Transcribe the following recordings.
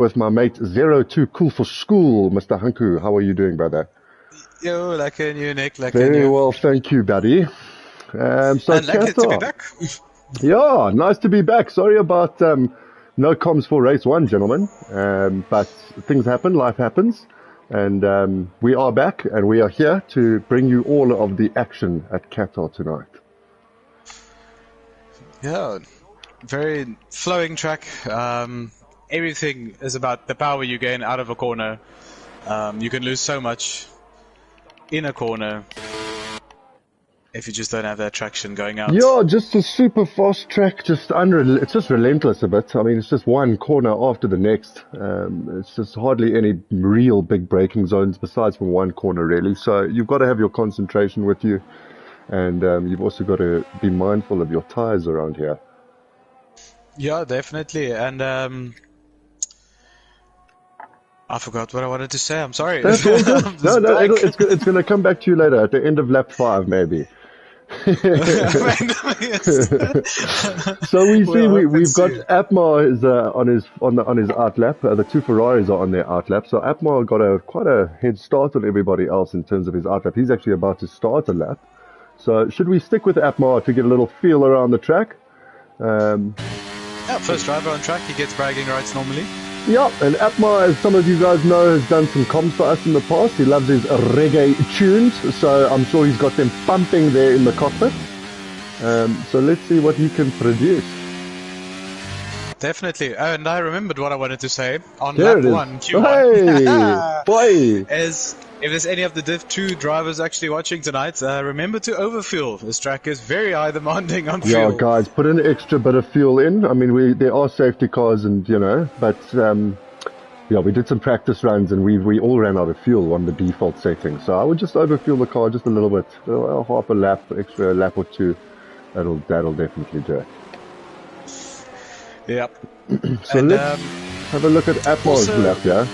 with my mate 02 Cool for School, Mr. Hanku. How are you doing, brother? Yo, lekker you, Nick. Lekker Very you. well, thank you, buddy. So And lekker to be Qatar. back. Yeah, nice to be back. Sorry about no comms for race one, gentlemen. But things happen, life happens. And we are back, and we are here to bring you all of the action at Qatar tonight. Yeah, very flowing track. Everything is about the power you gain out of a corner. You can lose so much in a corner if you just don't have that traction going out. Yeah, just a super fast track, it's just relentless a bit. I mean, it's just one corner after the next. It's just hardly any real big braking zones besides from one corner, really. So you've got to have your concentration with you, and you've also got to be mindful of your tires around here. Yeah, definitely. And I forgot what I wanted to say. I'm sorry. That's all good. No, it's going to come back to you later at the end of lap 5, maybe. So we see we've got Apmar is on his outlap. The two Ferraris are on their outlap. So Apmar got quite a head start on everybody else in terms of his outlap. He's actually about to start a lap. So should we stick with Apmar to get a little feel around the track? Yeah, first driver on track. He gets bragging rights normally. Yeah, and Apmar, as some of you guys know, has done some comms for us in the past. He loves his reggae tunes, so I'm sure he's got them pumping there in the cockpit. So let's see what he can produce. Definitely. Oh, and I remembered what I wanted to say on There lap it is. 1, Q1. Hey, boy! Is if there's any of the Div 2 drivers actually watching tonight, remember to overfuel. This track is very high demanding on fuel. Yeah, guys, put an extra bit of fuel in. I mean, there are safety cars, and but yeah, we did some practice runs, and we all ran out of fuel on the default setting. So I would just overfuel the car just a little bit, half a lap, extra lap or two. That'll definitely do it. Yep. So and, let's have a look at Apmar's lap, yeah?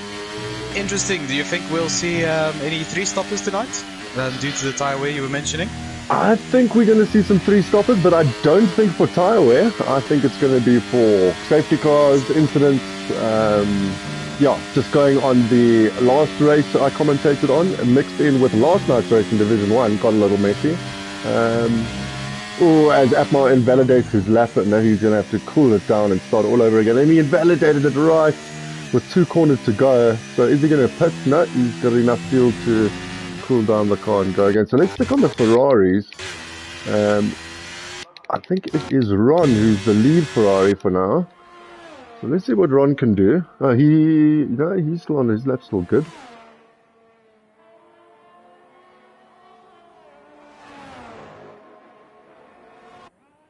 Interesting. Do you think we'll see any 3-stoppers tonight due to the tyre wear you were mentioning? I think we're going to see some 3-stoppers, but I don't think for tyre wear. I think it's going to be for safety cars, incidents. Yeah, just going on the last race I commentated on, mixed in with last night's race in Division 1, got a little messy. As Apmar invalidates his lap, and now he's going to have to cool it down and start all over again. And he invalidated it right with 2 corners to go. So is he going to pit? No, he's got enough fuel to cool down the car and go again. So let's stick on the Ferraris. I think it is Ron who's the lead Ferrari for now. So let's see what Ron can do. He's still on his lap, still good.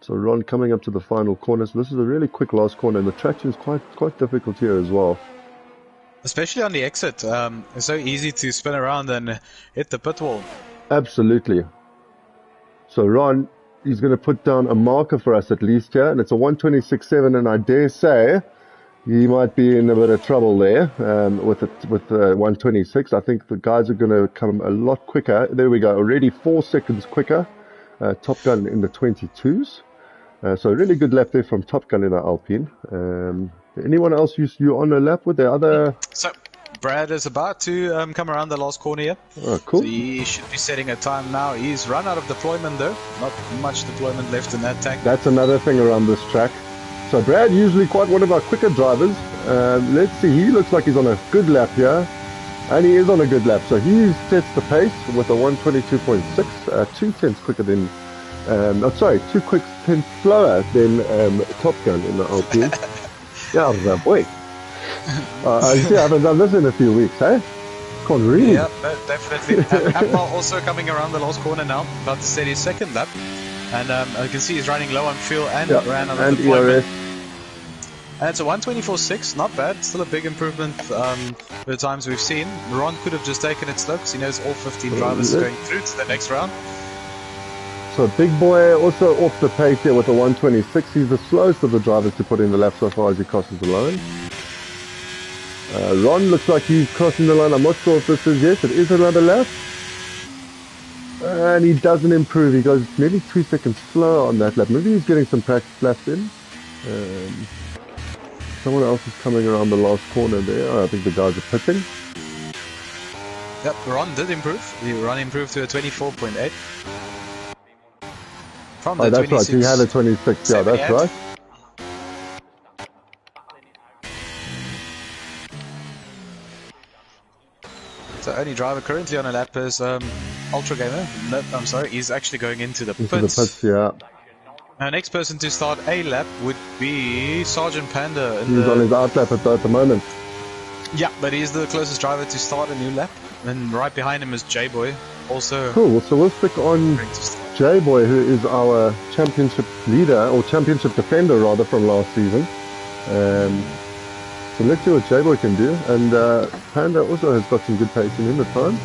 So Ron coming up to the final corner. So this is a really quick last corner, and the traction is quite difficult here as well. Especially on the exit. It's so easy to spin around and hit the pit wall. Absolutely. So Ron, he's going to put down a marker for us at least here, and it's a 126.7, and I dare say he might be in a bit of trouble there with 126. I think the guys are going to come a lot quicker. There we go, already 4 seconds quicker. Top Gun in the 22s. So really good lap there from Top Gun in the Alpine. Anyone else you on a lap with the other? So Brad is about to come around the last corner here. Oh, cool. So he should be setting a time now. He's run out of deployment though. Not much deployment left in that tank. That's another thing around this track. So Brad, usually quite one of our quicker drivers. Let's see, he looks like he's on a good lap here. And he is on a good lap. So he sets the pace with a 122.6, 2 tenths quicker than 2 quick tenths slower than Top Gun in the Alpine. Yeah, boy. I haven't done this in a few weeks, eh? Can't read. Yeah, definitely. Apmar also coming around the last corner now, about to set his second lap. And I can see he's running low on fuel and ran out of deployment. And it's a 124.6, not bad. Still a big improvement for the times we've seen. Ron could have just taken it slow because he knows all 15 drivers are going through to the next round. So Big Boy also off the pace here with a 126. He's the slowest of the drivers to put in the lap so far as he crosses the line. Ron looks like he's crossing the line. I'm not sure if this is, yes, it is another lap. And he doesn't improve. He goes nearly 2 seconds slower on that lap. Maybe he's getting some practice laps in. someone else is coming around the last corner there. Oh, I think the guys are pitting. Yep, Ron did improve. Ron improved to a 24.8. From the that's right. He had a 26. Yeah, that's right. The only driver currently on a lap is Ultra Gamer. No, I'm sorry, he's actually going into the pits. Into the pits, yeah. Now, next person to start a lap would be Sergeant Panda. He's on his out lap at the moment. Yeah, but he's the closest driver to start a new lap. And right behind him is J-Boy. Also cool. So we'll stick on J-Boy, who is our championship leader, or championship defender rather, from last season. So let's see what J-Boy can do. And Panda also has got some good pace in him at times.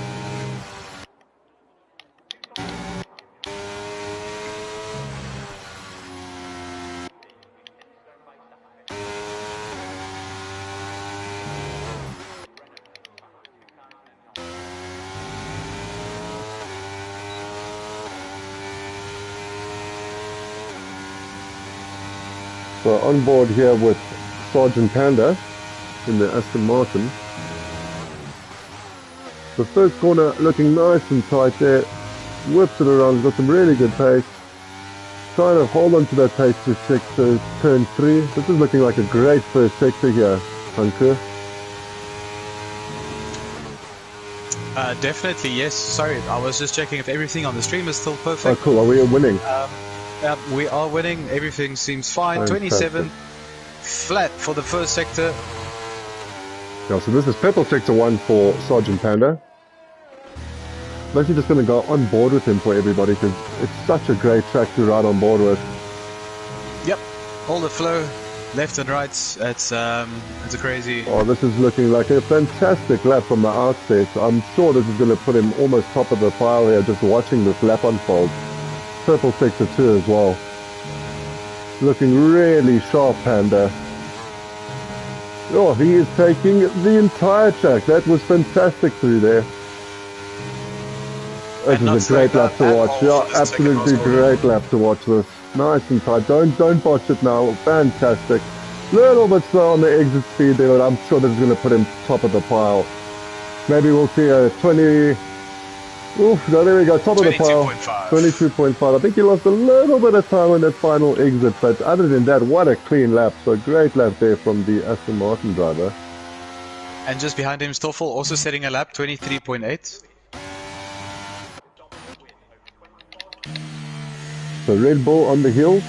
So on board here with Sergeant Panda in the Aston Martin. The first corner looking nice and tight there. Whips it around, got some really good pace. Trying to hold on to that pace to check to turn 3. This is looking like a great first sector here, Hunker. Definitely, yes. Sorry, I was just checking if everything on the stream is still perfect. Oh, cool. Are we winning? Yeah, we are winning. Everything seems fine. 27 flat for the first sector. Yeah, so this is purple sector 1 for Sergeant Panda. I'm actually just going to go on board with him for everybody because it's such a great track to ride on board with. Yep, all the flow, left and right. It's a crazy. Oh, this is looking like a fantastic lap from the outset. I'm sure this is going to put him almost top of the pile here just watching this lap unfold. Purple sector 2 as well. Looking really sharp, Panda. Oh, he is taking the entire track. That was fantastic through there. This is a great lap to watch. Yeah, absolutely great lap to watch this. Nice and tight. Don't botch it now. Fantastic. Little bit slow on the exit speed there, but I'm sure this is going to put him top of the pile. Maybe we'll see a 20... Oof, no, there we go, top of the pile. 22.5. I think he lost a little bit of time on that final exit, but other than that, what a clean lap. So great lap there from the Aston Martin driver. And just behind him, Stoffel also setting a lap, 23.8. So Red Bull on the hill.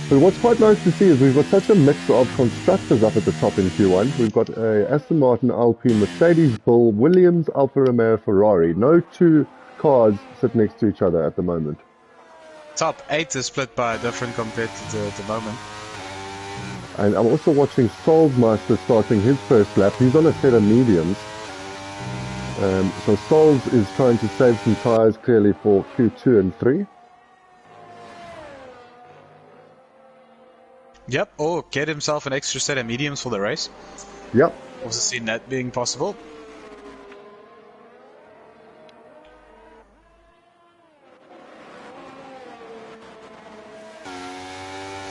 But what's quite nice to see is we've got such a mix of constructors up at the top in Q1. We've got a Aston Martin, Alpine, Mercedes, Bull, Williams, Alfa Romeo, Ferrari. No two cars sit next to each other at the moment. Top 8 is split by a different competitor at the moment. And I'm also watching Solsmeister starting his first lap. He's on a set of mediums. So Sols is trying to save some tyres clearly for Q2 and 3. Yep, or get himself an extra set of mediums for the race. Yep. Also seen that being possible.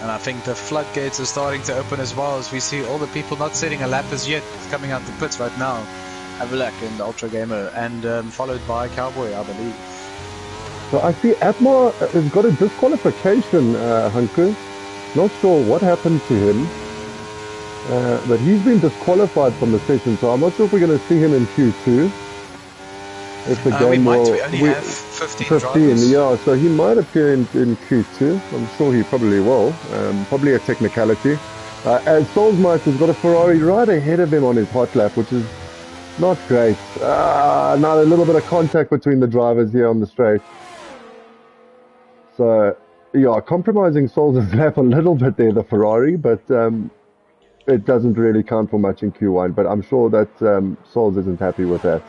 And I think the floodgates are starting to open as well, as we see all the people not setting a lap as yet coming out the pits right now. Avalak and Ultra Gamer, and followed by Cowboy, I believe. So I see Atmar has got a disqualification, Hunker. Not sure what happened to him, but he's been disqualified from the session, so I'm not sure if we're going to see him in Q2. If the game we only have 15 drivers. Yeah, so he might appear in Q2. I'm sure he probably will. Probably a technicality. And Solsmeister's got a Ferrari right ahead of him on his hot lap, which is not great. Now a little bit of contact between the drivers here on the straight. So... yeah, compromising Sol's lap a little bit there, the Ferrari, but it doesn't really count for much in Q1. But I'm sure that Sols isn't happy with that.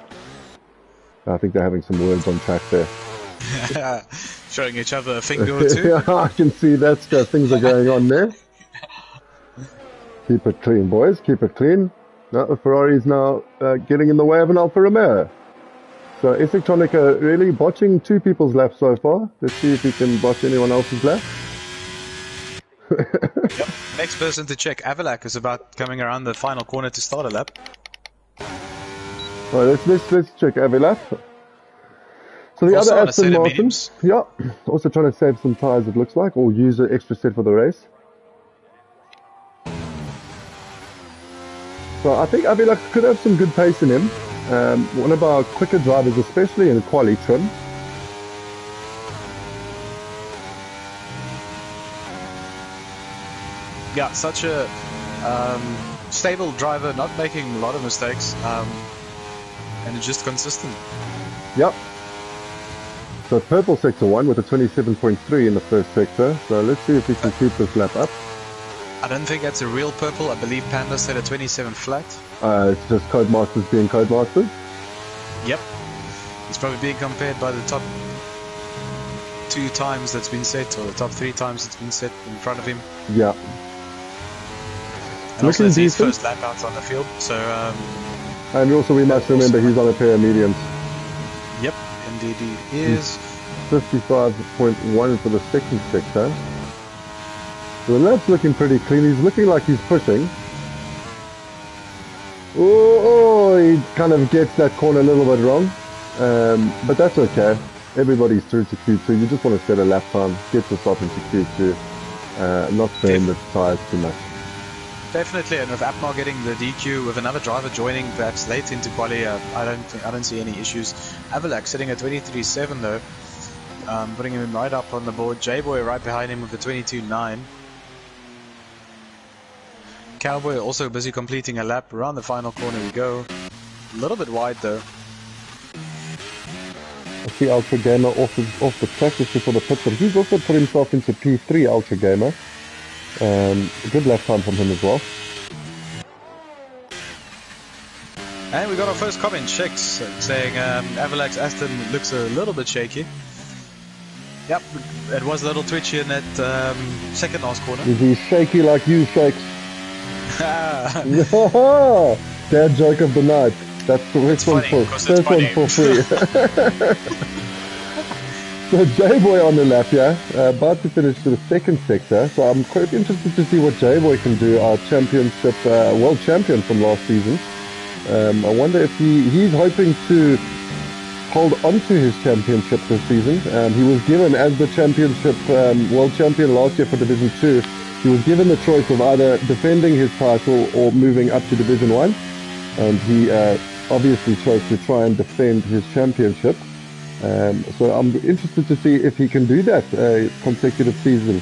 I think they're having some words on track there. Showing each other a finger or two. Yeah, I can see that things are going on there. Keep it clean, boys. Keep it clean. No, the Ferrari is now getting in the way of an Alfa Romeo. So Electronica really botching 2 people's laps so far. Let's see if he can botch anyone else's lap. Yep. next person to check. Avalak is about coming around the final corner to start a lap. All right, let's check Avalak. So the Also other on a set Aston of Martin, mediums. yeah, also trying to save some tyres, it looks like, or use an extra set for the race. So I think Avalak could have some good pace in him. One of our quicker drivers, especially in quali trim. Yeah, such a stable driver, not making a lot of mistakes, and just consistent. Yep. So purple sector 1 with a 27.3 in the first sector. So let's see if we can keep this lap up. I don't think that's a real purple. I believe Panda said a 27 flat. It's just Codemasters being Codemasters. Yep. It's probably being compared by the top 2 times that's been set, or the top 3 times it's been set in front of him. Yeah. And also, it's his first lap out on the field, so... and also we must remember he's on a pair of mediums. Yep, indeed he is. 55.1 for the second sector. So the lap's looking pretty clean. He's looking like he's pushing. Oh, he kind of gets that corner a little bit wrong. But that's okay. Everybody's through to Q2. You just want to set a lap time, get yourself into Q2, not burn the tyres too much. Definitely, and with Apnar getting the DQ, with another driver joining perhaps late into quali, I don't see any issues. Avalak sitting at 23.7 though, putting him right up on the board. J-Boy right behind him with the 22.9. Cowboy also busy completing a lap. Around the final corner we go. A little bit wide though. I see Ultra Gamer off the track just before the pit, but he's also put himself into P3, Ultra Gamer. A good lap time from him as well. And we got our first comment, Shix, saying Avalak's Aston looks a little bit shaky. Yep, it was a little twitchy in that second last corner. Is he shaky like you, Shakes? Dad joke of the night. That's the first one for free. So J-Boy on the lap, yeah, about to finish to the second sector. So I'm quite interested to see what J-Boy can do, our championship, world champion from last season. I wonder if he's hoping to hold on to his championship this season. He was given, as the championship world champion last year for Division 2, he was given the choice of either defending his title or moving up to Division 1. And he obviously chose to try and defend his championship. So I'm interested to see if he can do that consecutive season.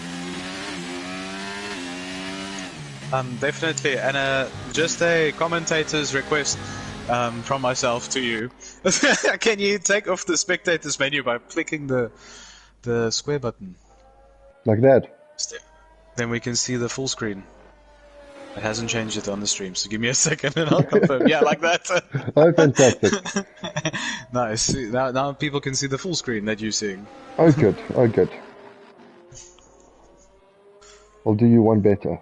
Definitely, and just a commentator's request from myself to you. Can you take off the spectators menu by clicking the square button? Like that? Then we can see the full screen. It hasn't changed it on the stream, so give me a second and I'll confirm. Yeah, like that. Oh, fantastic. Nice. Now people can see the full screen that you're seeing. Oh, good. Oh, good. I'll do you one better.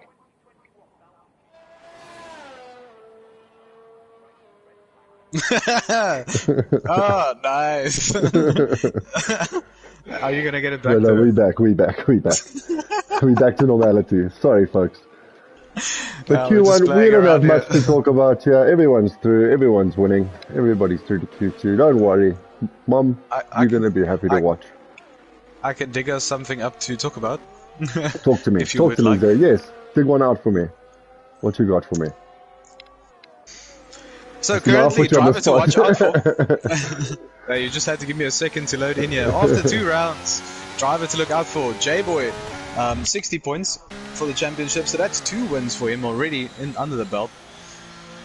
Oh, nice. Are you going to get it back? No, we back. We back to normality. Sorry, folks. But Q1, we don't have much to talk about here. Everyone's through. Everyone's winning. Everybody's through to Q2. Don't worry. Mom, you're going to be happy to watch. I can dig us something up to talk about. Talk to me. Talk to me there. Yes. Dig one out for me. What you got for me? So currently, driver to watch out for. You just had to give me a second to load in here. After 2 rounds, driver to look out for. J-Boy, 60 points for the championship. So that's 2 wins for him already under the belt.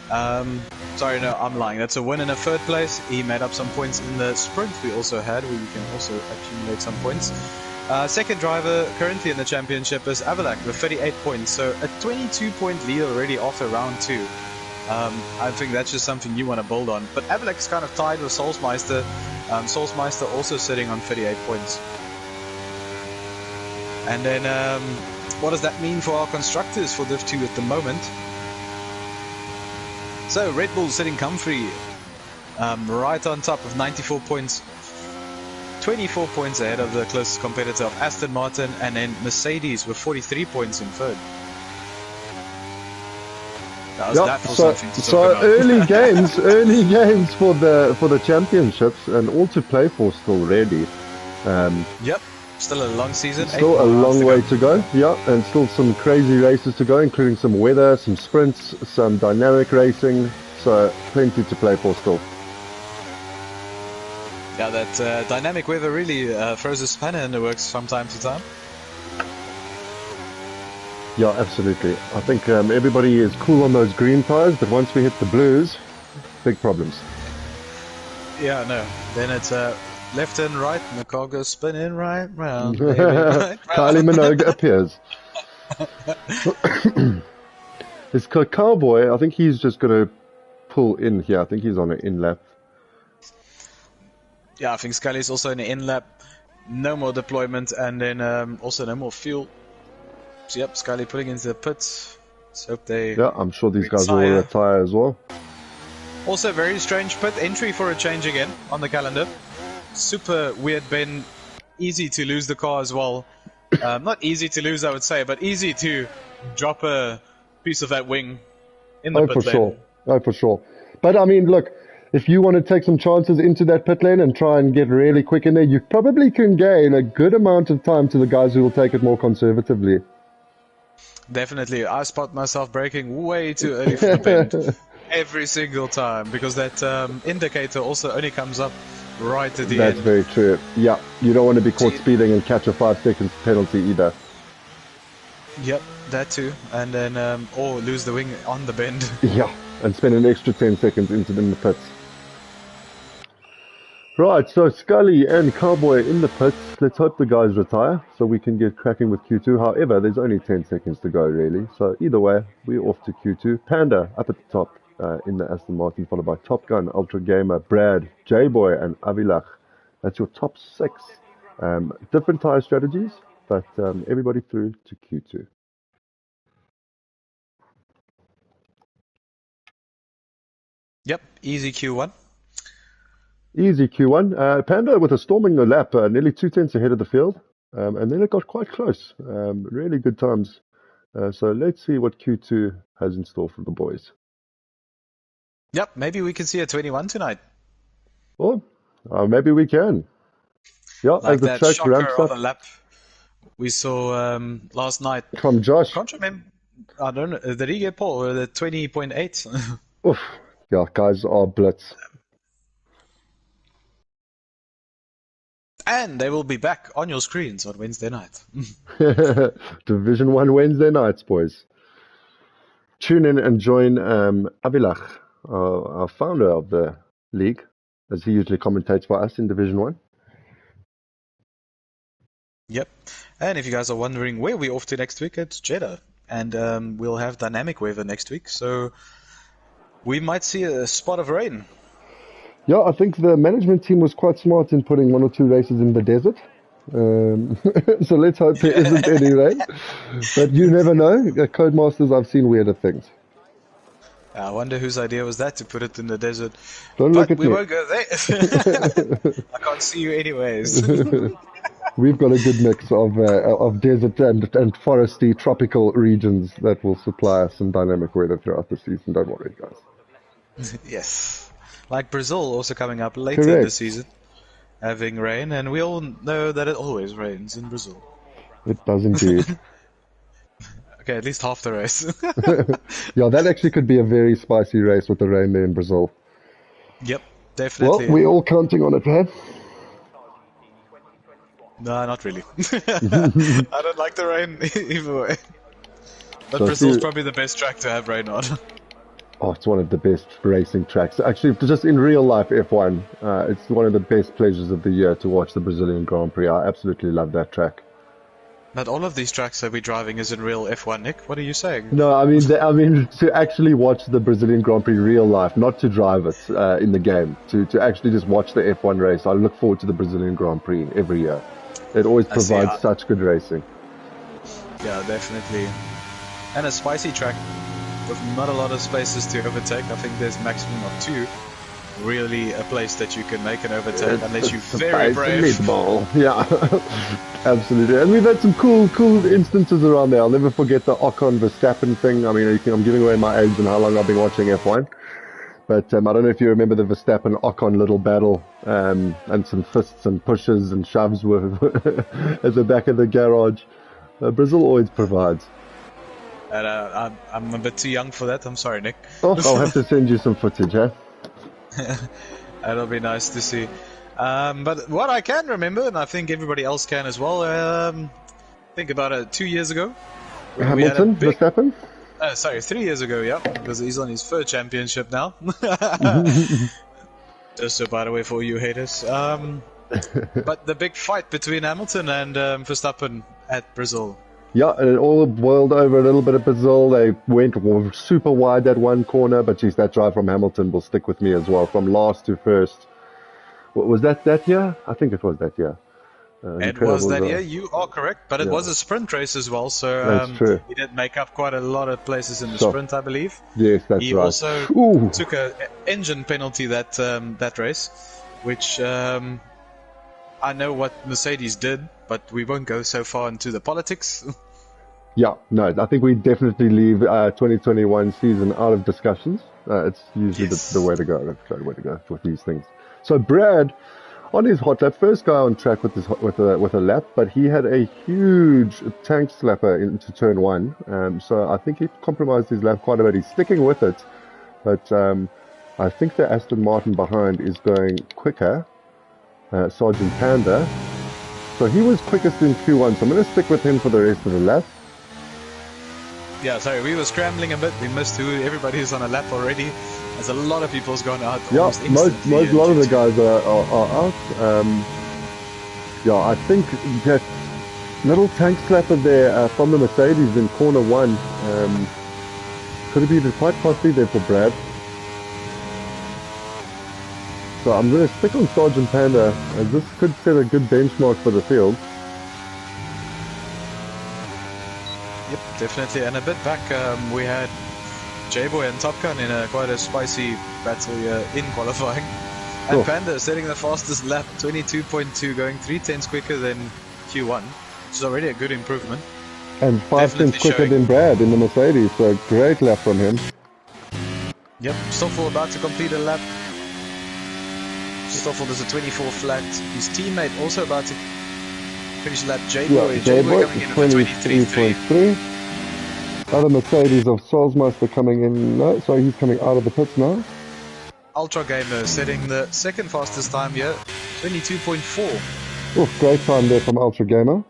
Sorry, no, I'm lying. That's a win in a 3rd place. He made up some points in the sprint we also had, where you can also accumulate some points. Second driver currently in the championship is Avalak with 38 points. So a 22-point lead already after round 2. I think that's just something you want to build on. But Avalak is kind of tied with Soulsmeister. Soulsmeister also sitting on 38 points. And then, what does that mean for our constructors for Div 2 at the moment? So, Red Bull sitting comfy, right on top of 94 points. 24 points ahead of the closest competitor of Aston Martin, and then Mercedes with 43 points in 3rd. Yep. So early games for the championships, and all to play for still. Really. Yep. Still a long season. Still a long way to go. Yeah, and still some crazy races to go, including some weather, some sprints, some dynamic racing. So plenty to play for still. Yeah, that dynamic weather really throws a spanner in the works from time to time. Yeah, absolutely. I think everybody is cool on those green tires, but once we hit the blues, big problems. Yeah, no. Then it's left and right, and the car goes spinning right round. Baby, right Kylie Minogue appears. This cowboy, I think he's just going to pull in here. I think he's on an in lap. Yeah, I think Scully's also in the in lap. No more deployment, and then also no more fuel. So yep, Scully putting into the pits. Let's hope they. Yeah, I'm sure these guys will retire as well. Also, very strange pit entry for a change again on the calendar. Super weird, Ben. Easy to lose the car as well. Not easy to lose, I would say, but easy to drop a piece of that wing in the pit lane. Sure. Oh, for sure. But I mean, look, if you want to take some chances into that pit lane and try and get really quick in there, you probably can gain a good amount of time to the guys who will take it more conservatively. Definitely. I spot myself braking way too early for the bend every single time, because that indicator also only comes up right at the end. That's very true. Yeah, you don't want to be caught speeding and catch a 5 seconds penalty either. Yep, that too. And then, or lose the wing on the bend. Yeah, and spend an extra 10 seconds in the pits. Right, so Scully and Cowboy in the pits. Let's hope the guys retire so we can get cracking with Q2. However, there's only 10 seconds to go, really. So either way, we're off to Q2. Panda up at the top in the Aston Martin, followed by Top Gun, Ultra Gamer, Brad, J-Boy, and Avilach. That's your top 6. Different tire strategies, but everybody through to Q2. Yep, easy Q1. Easy Q1. Panda with a storming the lap, nearly 2 tenths ahead of the field. And then it got quite close. Really good times. So let's see what Q2 has in store for the boys. Yep, maybe we can see a 21 tonight. Well, maybe we can. Yeah, like as the that track shocker ramps on up. the lap we saw last night. From Josh. Can't remember. I don't know. Did he get pole or the 20.8? Oof. Yeah, guys are blitz. And they will be back on your screens on Wednesday night. Division 1 Wednesday nights, boys. Tune in and join Avilach, our founder of the league, as he usually commentates for us in Division 1. Yep. And if you guys are wondering where we're off to next week, it's Jeddah. And we'll have dynamic weather next week. So we might see a spot of rain. Yeah, I think the management team was quite smart in putting 1 or 2 races in the desert. So let's hope there isn't any rain. But you never know. Codemasters, I've seen weirder things. I wonder whose idea was that to put it in the desert. Don't look at me. We won't go there. I can't see you anyways. We've got a good mix of desert and foresty tropical regions that will supply us some dynamic weather throughout the season. Don't worry, guys. Yes. Like Brazil also coming up later in the season, having rain, and we all know that it always rains in Brazil. It does indeed. Okay, at least half the race. Yeah, that actually could be a very spicy race with the rain there in Brazil. Yep, definitely. Well, we're all counting on it, man. No, not really. I don't like the rain either way. But so Brazil's probably the best track to have rain on. Oh, it's one of the best racing tracks. Actually, just in real life F1, it's one of the best pleasures of the year to watch the Brazilian Grand Prix. I absolutely love that track. But all of these tracks that we're driving is in real F1, Nick. What are you saying? No, I mean to actually watch the Brazilian Grand Prix real life, not to drive it in the game. To actually just watch the F1 race. I look forward to the Brazilian Grand Prix every year. It always provides such good racing. Yeah, definitely. And a spicy track with not a lot of spaces to overtake. I think there's maximum of 2. really a place that you can make an overtake unless you're very brave. Meatball. Yeah, absolutely. And we've had some cool instances around there. I'll never forget the Ocon Verstappen thing. I mean, I'm giving away my age and how long I've been watching F1. But I don't know if you remember the Verstappen Ocon little battle, and some fists and pushes and shoves were at the back of the garage. Brazil always provides. And I'm a bit too young for that. I'm sorry, Nick. Oh, I'll have to send you some footage, huh? That'll be nice to see. But what I can remember, and I think everybody else can as well, think about 2 years ago. Hamilton, Verstappen? Sorry, 3 years ago, yeah, because he's on his third championship now. Just so, by the way, for you haters. But the big fight between Hamilton and Verstappen at Brazil. Yeah, and it all boiled over a little bit of Brazil. They went super wide that one corner, but geez, that drive from Hamilton will stick with me as well, from last to first. What was that year? I think it was that year. It was that year, you are correct, but it was a sprint race as well, so that's true. He did make up quite a lot of places in the sprint, I believe. Yes, that's right. He also took an engine penalty that race, which I know what Mercedes did, but we won't go so far into the politics. Yeah, no, I think we definitely leave 2021 season out of discussions. It's usually the way to go. That's the way to go with these things. So Brad, on his hot lap, first guy on track with a lap, but he had a huge tank slapper into turn one. So I think he compromised his lap quite a bit. He's sticking with it, but I think the Aston Martin behind is going quicker. Sergeant Panda. So he was quickest in Q1, so I'm going to stick with him for the rest of the lap. Yeah, sorry, we were scrambling a bit. We missed who everybody is on a lap already. There's a lot of people's gone out. Yeah, a lot of the guys are out. Yeah, I think that little tank slapper there from the Mercedes in corner one could have been quite costly there for Brad. So I'm going to stick on Sergeant Panda, as this could set a good benchmark for the field. Yep, definitely. And a bit back, we had J-Boy and Top Gun in quite a spicy battle in qualifying. And Panda setting the fastest lap, 22.2, going 3/10 quicker than Q1, which is already a good improvement. And 5 tenths quicker than Brad in the Mercedes, so great lap from him. Yep, Stoffel about to complete a lap. Stoffel does a 24 flat. His teammate also about to finish lap. J-Boy coming in at 23.3. Other Mercedes of Solzmeister coming in. No, sorry, he's coming out of the pits now. Ultra Gamer setting the second fastest time here, 22.4. Oh, great time there from Ultra Gamer.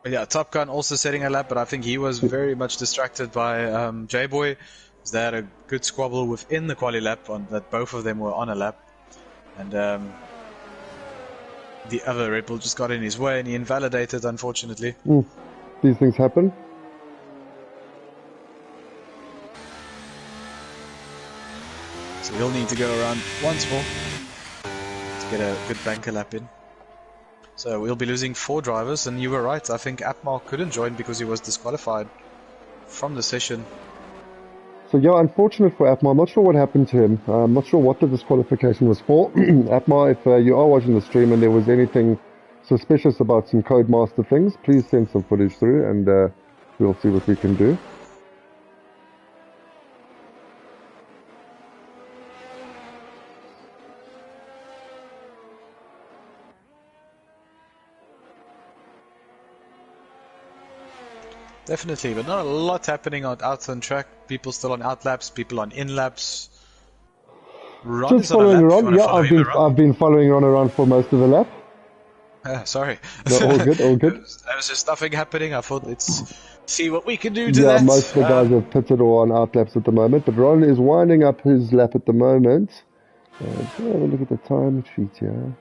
Yeah, Top Gun also setting a lap, but I think he was very much distracted by J-Boy. They had a good squabble within the quali lap that both of them were on a lap. And the other Red Bull just got in his way and he invalidated, unfortunately. These things happen. So he'll need to go around once more to get a good banker lap in. So we'll be losing 4 drivers, and you were right. I think Atmar couldn't join because he was disqualified from the session. So yeah, unfortunate for Atmar. I'm not sure what happened to him. I'm not sure what the disqualification was for. Atmar, if you are watching the stream and there was anything suspicious about some Codemaster things, please send some footage through and we'll see what we can do. Definitely, but not a lot happening out on track. People still on out laps, people on in laps. Ron just following Ron. Yeah, I've been following Ron around for most of the lap. Sorry. No, all good, all good. There was just nothing happening. I thought let's see what we can do to that. Yeah, most of the guys have pitted or on out laps at the moment, but Ron is winding up his lap at the moment. Let's have a look at the time sheet here.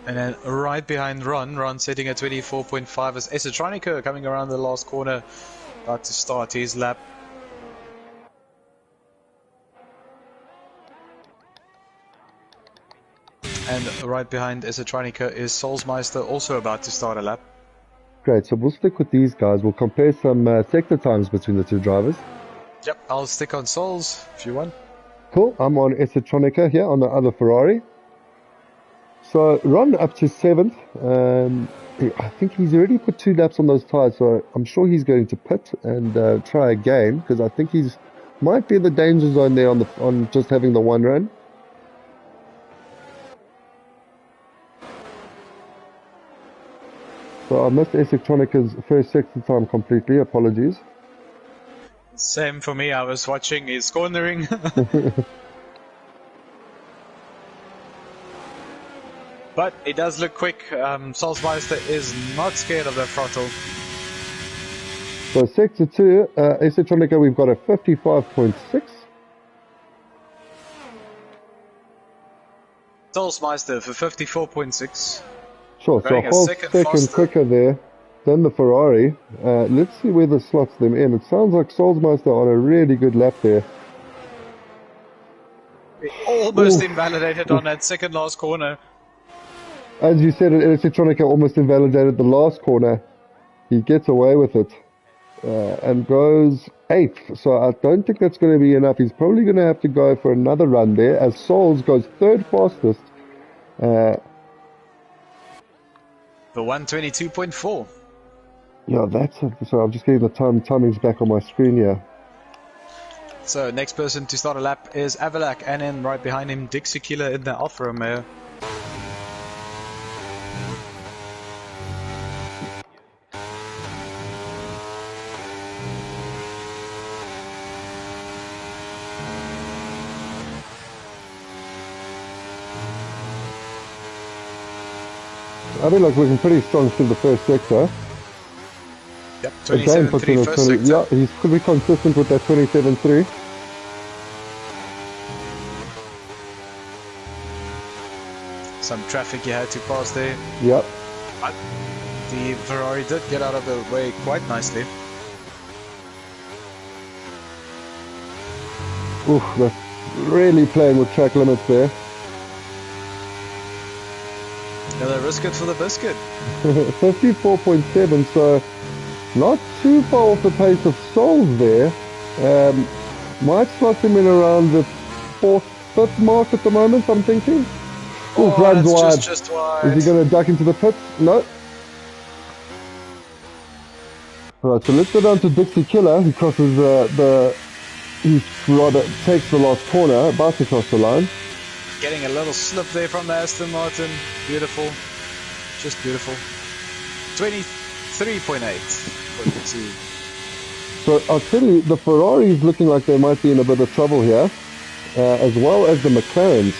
And then right behind Ron sitting at 24.5 as S12 coming around the last corner, about to start his lap. And right behind S12 is Solzmeister, also about to start a lap. Great, so we'll stick with these guys. We'll compare some sector times between the two drivers. Yep, I'll stick on Souls if you want. Cool, I'm on S12 here on the other Ferrari. So Ron up to 7th. I think he's already put 2 laps on those tyres, so I'm sure he's going to pit and try again, because I think he's might be in the danger zone there on just having the one run. So I missed S12's first sector time completely. Apologies. Same for me. I was watching his cornering. But it does look quick. Salzmeister is not scared of the throttle. So sector 2, S12, we've got a 55.6. Salzmeister for 54.6. Sure, so a whole second quicker there than the Ferrari. Let's see where this slots them in. It sounds like Salzmeister on a really good lap there. Almost invalidated on that second last corner. As you said, S12 almost invalidated the last corner. He gets away with it and goes 8th. So I don't think that's going to be enough. He's probably going to have to go for another run there, as Souls goes 3rd fastest. For 122.4. Yeah, that's it. So I'm just getting the timings back on my screen here. So next person to start a lap is Avalak, and then right behind him Dixie Killer in the Alfa Romeo. I feel like we're pretty strong through the first sector. Yep, 27.3 first sector. Yeah, he's could be consistent with that 27.3. Some traffic you had to pass there. Yep. But the Ferrari did get out of the way quite nicely. Oof, that's really playing with track limits there. Yeah, they risk it for the biscuit. 54.7, so not too far off the pace of Souls there. Might slot him in around the 4th, 5th mark at the moment, I'm thinking. Oh, runs wide. Just wide. Is he going to duck into the pits? No. Alright, so let's go down to Dixie Killer. He crosses he rather takes the last corner, about to cross the line. Getting a little slip there from the Aston Martin. Beautiful. Just beautiful. 23.8 for Dixie. So I'll tell you, the Ferraris looking like they might be in a bit of trouble here, as well as the McLarens.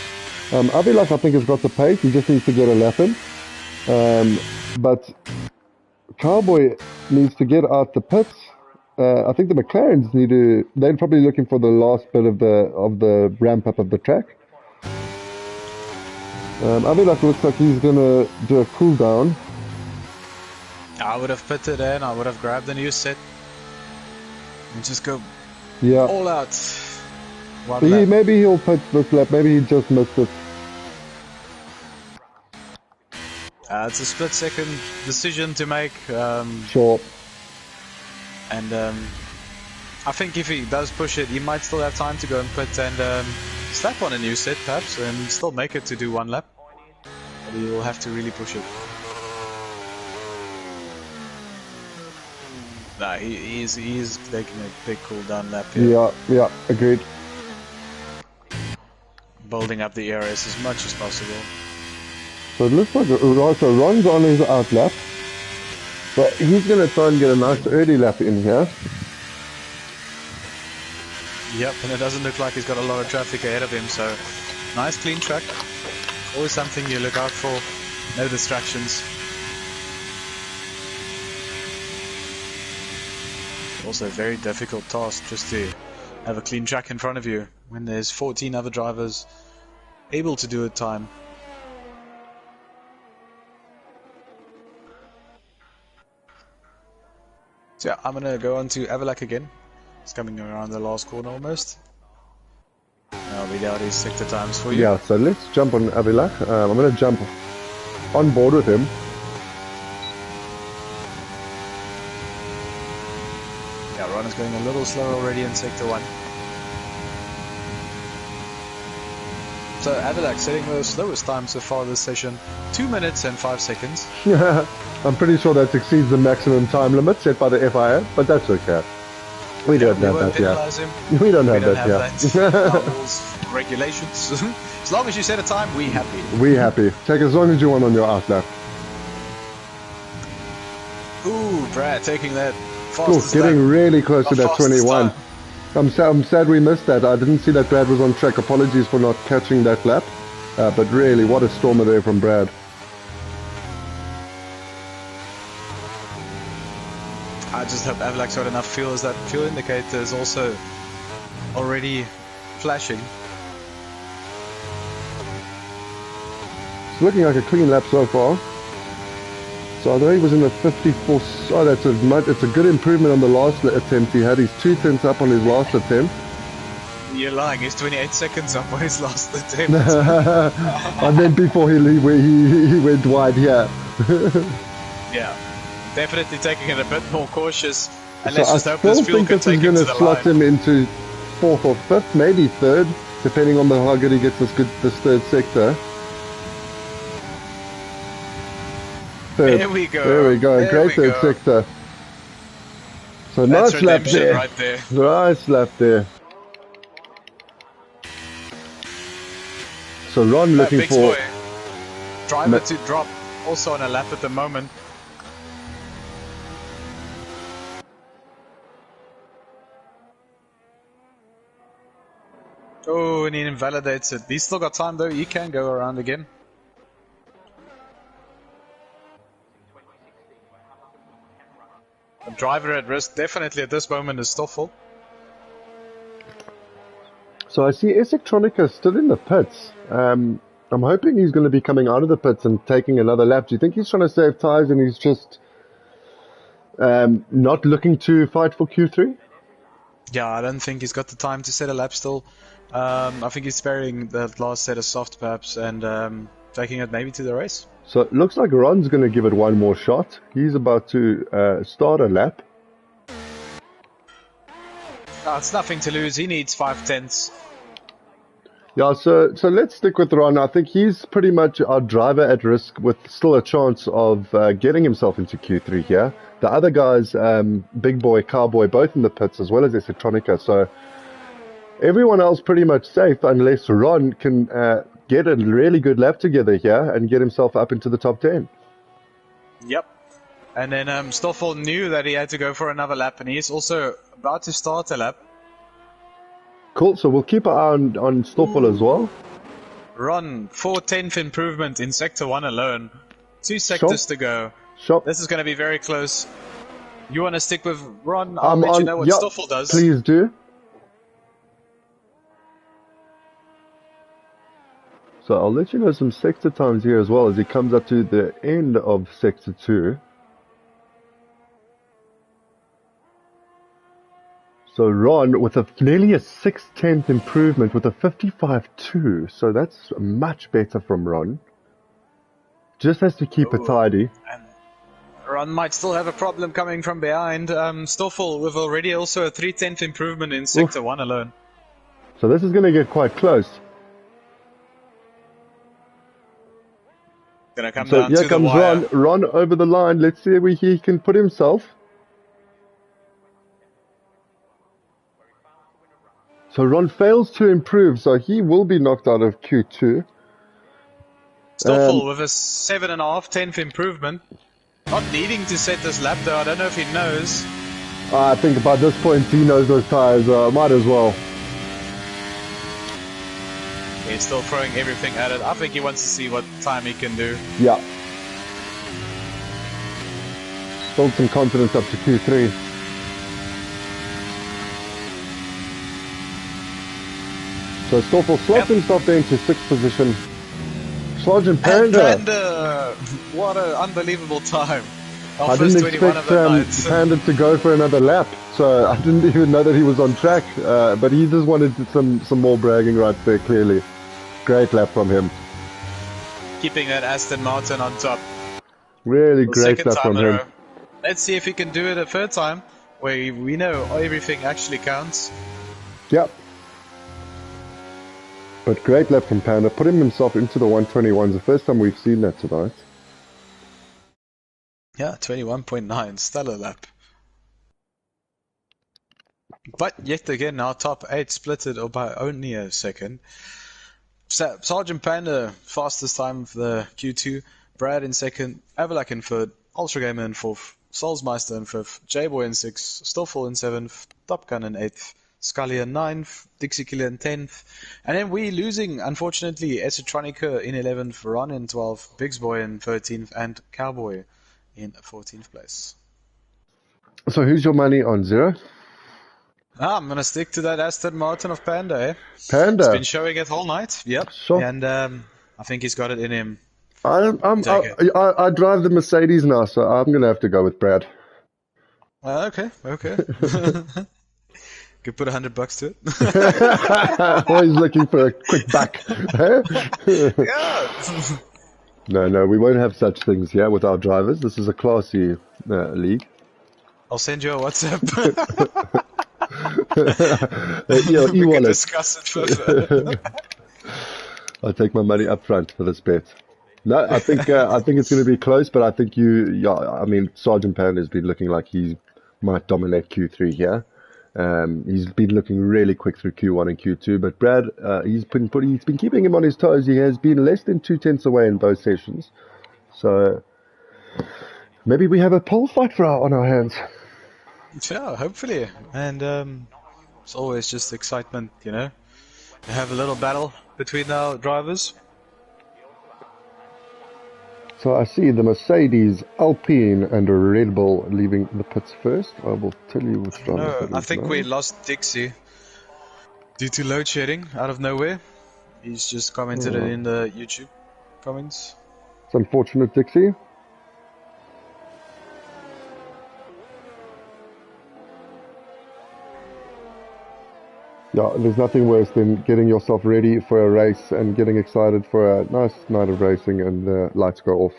Avilak, I think, has got the pace. He just needs to get a lap in. But Cowboy needs to get out the pits. I think the McLarens need to. They're probably looking for the last bit of the ramp up of the track. Avilak looks like he's gonna do a cool down. I would have pitted in. I would have grabbed the new set and just go all out. Maybe he'll pit this lap. Maybe he just missed it. It's a split-second decision to make. Sure. And I think if he does push it, he might still have time to go and pit and slap on a new set, perhaps, and still make it to do one lap. But he will have to really push it. Nah, he's taking a big cool down lap here. Yeah, agreed. Building up the areas as much as possible. So it looks like Ron's on his out lap. But he's going to try and get a nice early lap in here. Yep, and it doesn't look like he's got a lot of traffic ahead of him, so nice clean track. Always something you look out for. No distractions. Also a very difficult task just to have a clean track in front of you when there's 14 other drivers able to do it time. So yeah, I'm gonna go on to Avalak again. It's coming around the last corner almost. I'll read out his sector times for you. Yeah, so let's jump on Avilak. I'm gonna jump on board with him. Yeah, Ron is going a little slower already in Sector 1. So Avilac setting the slowest time so far this session, 2 minutes and 5 seconds. I'm pretty sure that exceeds the maximum time limit set by the FIA, but that's okay. We don't have that here. We don't have that. Rules, regulations. As long as you set a time, we happy. We happy. Take as long as you want on your outlap. Ooh, Brad taking that fastest getting lap. really close to that 21. I'm sad we missed that. I didn't see that Brad was on track. Apologies for not catching that lap. But really, what a stormer there from Brad. I just hope Avilac's got enough fuel as that fuel indicator is also already flashing. It's looking like a clean lap so far. So I know he was in the 54. Oh, it's a good improvement on the last attempt he had. He's 2 tenths up on his last attempt. You're lying. He's 28 seconds up on his last attempt. And then before he went wide here. Yeah, definitely taking it a bit more cautious. And so let's just hope this fuel can take him to the line. Slot him into 4th or 5th, maybe 3rd, depending on how good he gets this 3rd sector. There we go. There we go. Great third sector. So that's nice lap there. Right there. Nice lap there. So Ron looking for driver to drop also on a lap at the moment. Oh, and he invalidates it. He's still got time though. He can go around again. The driver at risk definitely at this moment is Stoffel. So I see S12 still in the pits. I'm hoping he's going to be coming out of the pits and taking another lap. Do you think he's trying to save tyres and he's just not looking to fight for Q3? Yeah, I don't think he's got the time to set a lap still. I think he's sparing the last set of soft perhaps and taking it maybe to the race. So it looks like Ron's going to give it one more shot. He's about to start a lap. Oh, it's nothing to lose. He needs 5 tenths. Yeah, so let's stick with Ron. I think he's pretty much our driver at risk with still a chance of getting himself into Q3 here. The other guys, Big Boy, Cowboy, both in the pits as well as S12. So everyone else pretty much safe unless Ron can get a really good lap together here and get himself up into the top 10. Yep. And then Stoffel knew that he had to go for another lap and he's also about to start a lap. Cool, so we'll keep an eye on Stoffel as well. Ron, 4/10th improvement in Sector 1 alone. 2 sectors to go. This is going to be very close. You want to stick with Ron? I'll let you know what Stoffel does. Please do. So I'll let you know some sector times here as well as he comes up to the end of Sector 2. So Ron with nearly a 6/10 improvement with a 55.2. So that's much better from Ron. Just has to keep it tidy. And Ron might still have a problem coming from behind. Stoffel with already also a 3/10 improvement in Sector 1 alone. So this is going to get quite close. Gonna come down here to comes the wire. Ron over the line. Let's see where he can put himself. So Ron fails to improve, so he will be knocked out of Q2. Stoffel with a 7.5/10 improvement. Not needing to set this lap though, I don't know if he knows. I think by this point he knows those tyres, might as well. He's still throwing everything at it. I think he wants to see what time he can do. Yeah. Build some confidence up to Q3. So Stoffel slots himself there into 6th position. Sergeant Panda! What an unbelievable time. I didn't expect Panda to go for another lap, so I didn't even know that he was on track. But he just wanted some more bragging right there, clearly. Great lap from him. Keeping that Aston Martin on top. Really great lap from him. Let's see if he can do it a 3rd time. where we know everything actually counts. Yep. But great lap from Panda, putting himself into the 121s. The first time we've seen that tonight. Yeah, 21.9, stellar lap. But yet again, our top 8 split it by only a second. Sergeant Panda, fastest time of the Q2. Brad in second. Avalak in third. Ultra Gamer in fourth. Soulsmeister in fifth. J-Boy in sixth. Stoffel in seventh. Top Gun in eighth. Scully in ninth. Dixie Killer in 10th. And then we losing, unfortunately, Esotronica in 11th. Ron in 12th. Biggs Boy in 13th. And Cowboy in 14th place. So who's your money on, Zero? I'm going to stick to that Aston Martin of Panda, eh? Panda. He's been showing it all night. Yep. Sure. And I think he's got it in him. I drive the Mercedes now, so I'm going to have to go with Brad. Okay. Could put $100 to it. Always looking for a quick buck. Yeah. No, we won't have such things here with our drivers. This is a classy league. I'll send you a WhatsApp. We can discuss it further. I'll take my money up front for this bet. No, I think it's going to be close, but I think Sergeant Panda has been looking like he might dominate Q3 here. He's been looking really quick through Q1 and Q2, but Brad, he's been keeping him on his toes. He has been less than 2/10 away in both sessions, so maybe we have a pole fight on our hands. Yeah, hopefully. And it's always just excitement, you know. To have a little battle between our drivers. So I see the Mercedes, Alpine, and a Red Bull leaving the pits first. I will tell you which drivers. No, I think we lost Dixie due to load shedding out of nowhere. He's just commented it in the YouTube comments. It's unfortunate, Dixie. Yeah, there's nothing worse than getting yourself ready for a race and getting excited for a nice night of racing and the lights go off.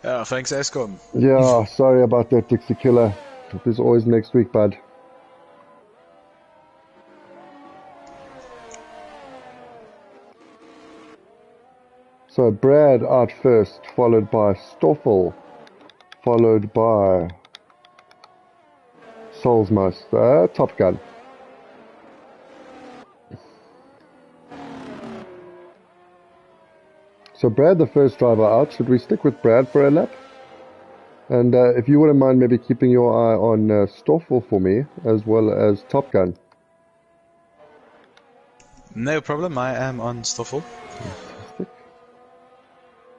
Yeah, thanks, Escom. Yeah, sorry about that, Dixie Killer. There's always next week, bud. So Brad out first, followed by Stoffel, followed by Soulsmeister, Top Gun. So Brad, the first driver out. Should we stick with Brad for a lap? And if you wouldn't mind maybe keeping your eye on Stoffel for me, as well as Top Gun. No problem, I am on Stoffel.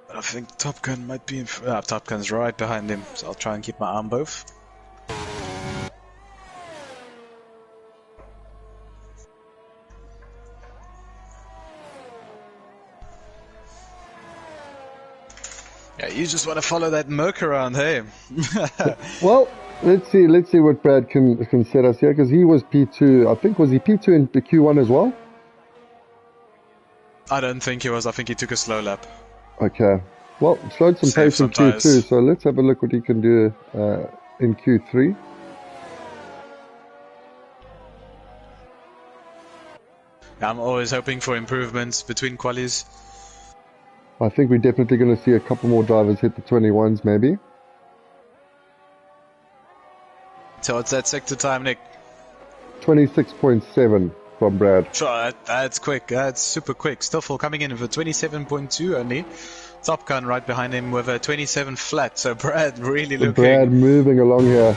But I think Top Gun might be in... Top Gun's right behind him, so I'll try and keep my eye on both. Yeah, you just want to follow that Merc around, hey? Well, let's see what Brad can set us here, because he was P2. I think, was he P2 in Q1 as well? I don't think he was. I think he took a slow lap. Okay. Well, showed some pace in Q2, so let's have a look what he can do in Q3. I'm always hoping for improvements between qualies. I think we're definitely going to see a couple more drivers hit the 21s, maybe. So what's that sector time, Nick? 26.7 from Brad. Sure, that's quick. That's super quick. Stoffel coming in with a 27.2 only. Top Gun right behind him with a 27 flat. So Brad really looking... Brad moving along here.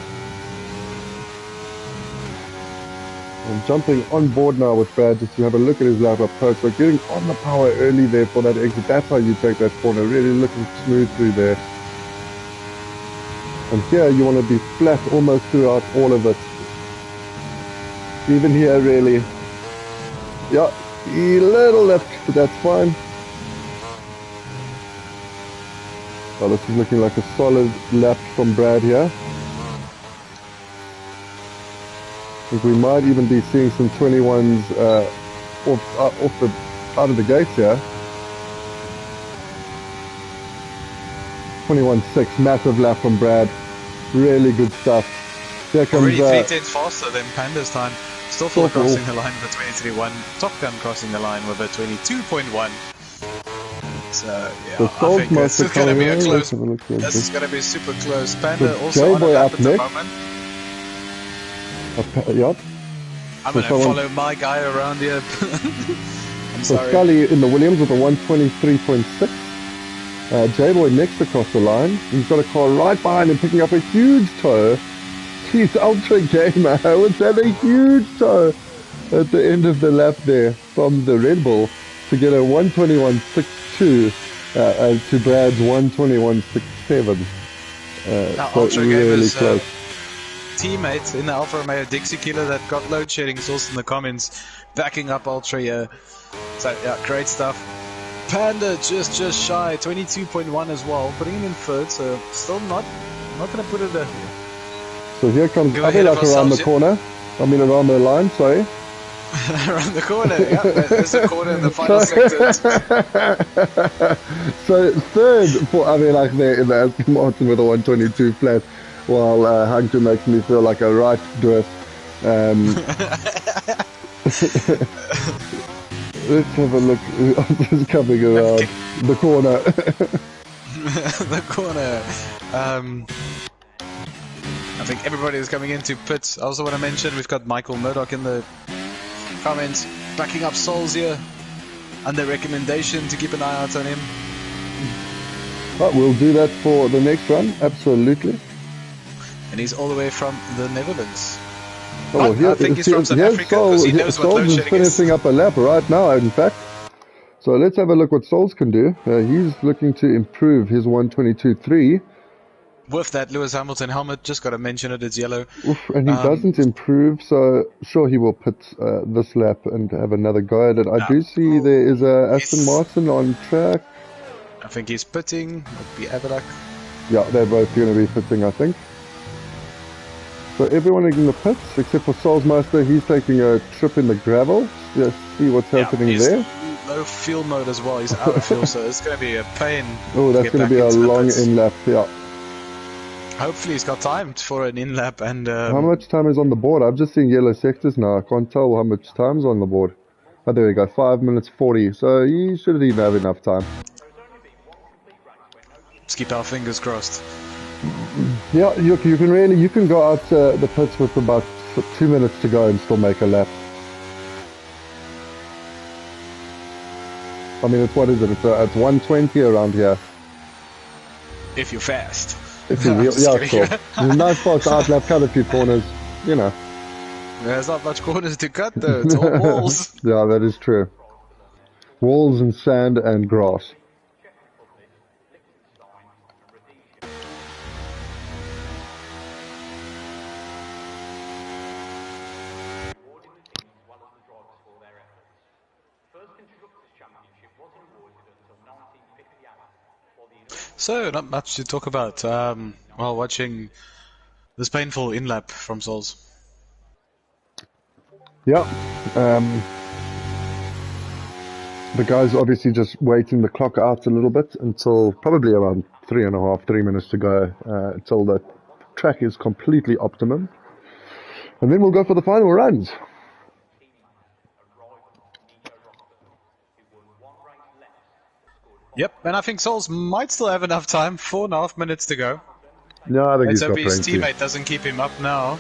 I'm jumping on board now with Brad just to have a look at his lap up close. So getting on the power early there for that exit. That's how you take that corner. Really looking smooth through there. And here you want to be flat almost throughout all of it. Even here really. Yeah, a little left, but that's fine. Well, this is looking like a solid lap from Brad here. I think we might even be seeing some 21s out of the gates here. 21.6, massive lap from Brad. Really good stuff. Here comes already 3/10 faster than Panda's time. Stoffel crossing the line with a 23.1. Top Gun crossing the line with a 22.1. So yeah, I think this is going to be a close. This is going to be super close. Panda also on a lap at the moment. Yep. I'm going to follow my guy around here. I'm sorry. Scully in the Williams with a 123.6. J-Boy next across the line. He's got a car right behind him picking up a huge toe. Jeez, Ultra Gamer was at a huge toe at the end of the lap there from the Red Bull to get a 121.62 to Brad's 121.67. Now, Ultra Gamer's teammate in the Alfa Romeo Dixie Killer that got load shedding is also in the comments backing up Ultra here. So yeah, great stuff. Panda just shy, 22.1 as well, putting him in third, so still not going to put it there. So here comes Abilak around the corner. I mean around the line, sorry. Around the corner, yeah. There's a corner in the final sector. So third for Abilak there in the Aston Martin with a 122 flat, while Hunter makes me feel like a right dwarf. Let's have a look. I'm just coming around the corner. The corner. I think everybody is coming into pits. I also want to mention we've got Michael Murdoch in the comments backing up Souls here under recommendation to keep an eye out on him. But we'll do that for the next run, absolutely. And he's all the way from the Netherlands. Oh, here, I think he's from South Africa because he knows what load shedding is. Finishing up a lap right now, in fact. So let's have a look what Souls can do. He's looking to improve his 122.3. With that Lewis Hamilton helmet, just got to mention it, it's yellow. Oof, and he doesn't improve, so sure he will put this lap and have another go at it. I do see there is a Aston Martin on track. I think he's pitting, would be Abilak. Yeah, they're both going to be pitting, I think. So everyone in the pits, except for Soulsmeister, he's taking a trip in the gravel. Just see what's happening there. Low fuel mode as well, he's out of fuel, so it's going to be a pain. Oh, that's going to be a long in-lap, yeah. Hopefully he's got time for an in-lap and... How much time is on the board? I've just seen yellow sectors now. I can't tell how much time's on the board. Oh, there we go, 5 minutes 40. So he should even have enough time. Let's keep our fingers crossed. Yeah, you can go out the pits with about 2 minutes to go and still make a lap. I mean, it's what is it? It's 120 around here. If you're fast. If you're yeah, sure. There's no fast out lap, cut a few corners, you know. There's not much corners to cut though, it's all walls. Yeah, that is true. Walls and sand and grass. So, not much to talk about while watching this painful in-lap from Souls. Yeah. The guy's obviously just waiting the clock out a little bit until probably around 3 minutes to go until the track is completely optimum. And then we'll go for the final runs. Yep, and I think Souls might still have enough time. 4.5 minutes to go. Yeah, I think he's got plenty. His plenty. teammate doesn't keep him up now.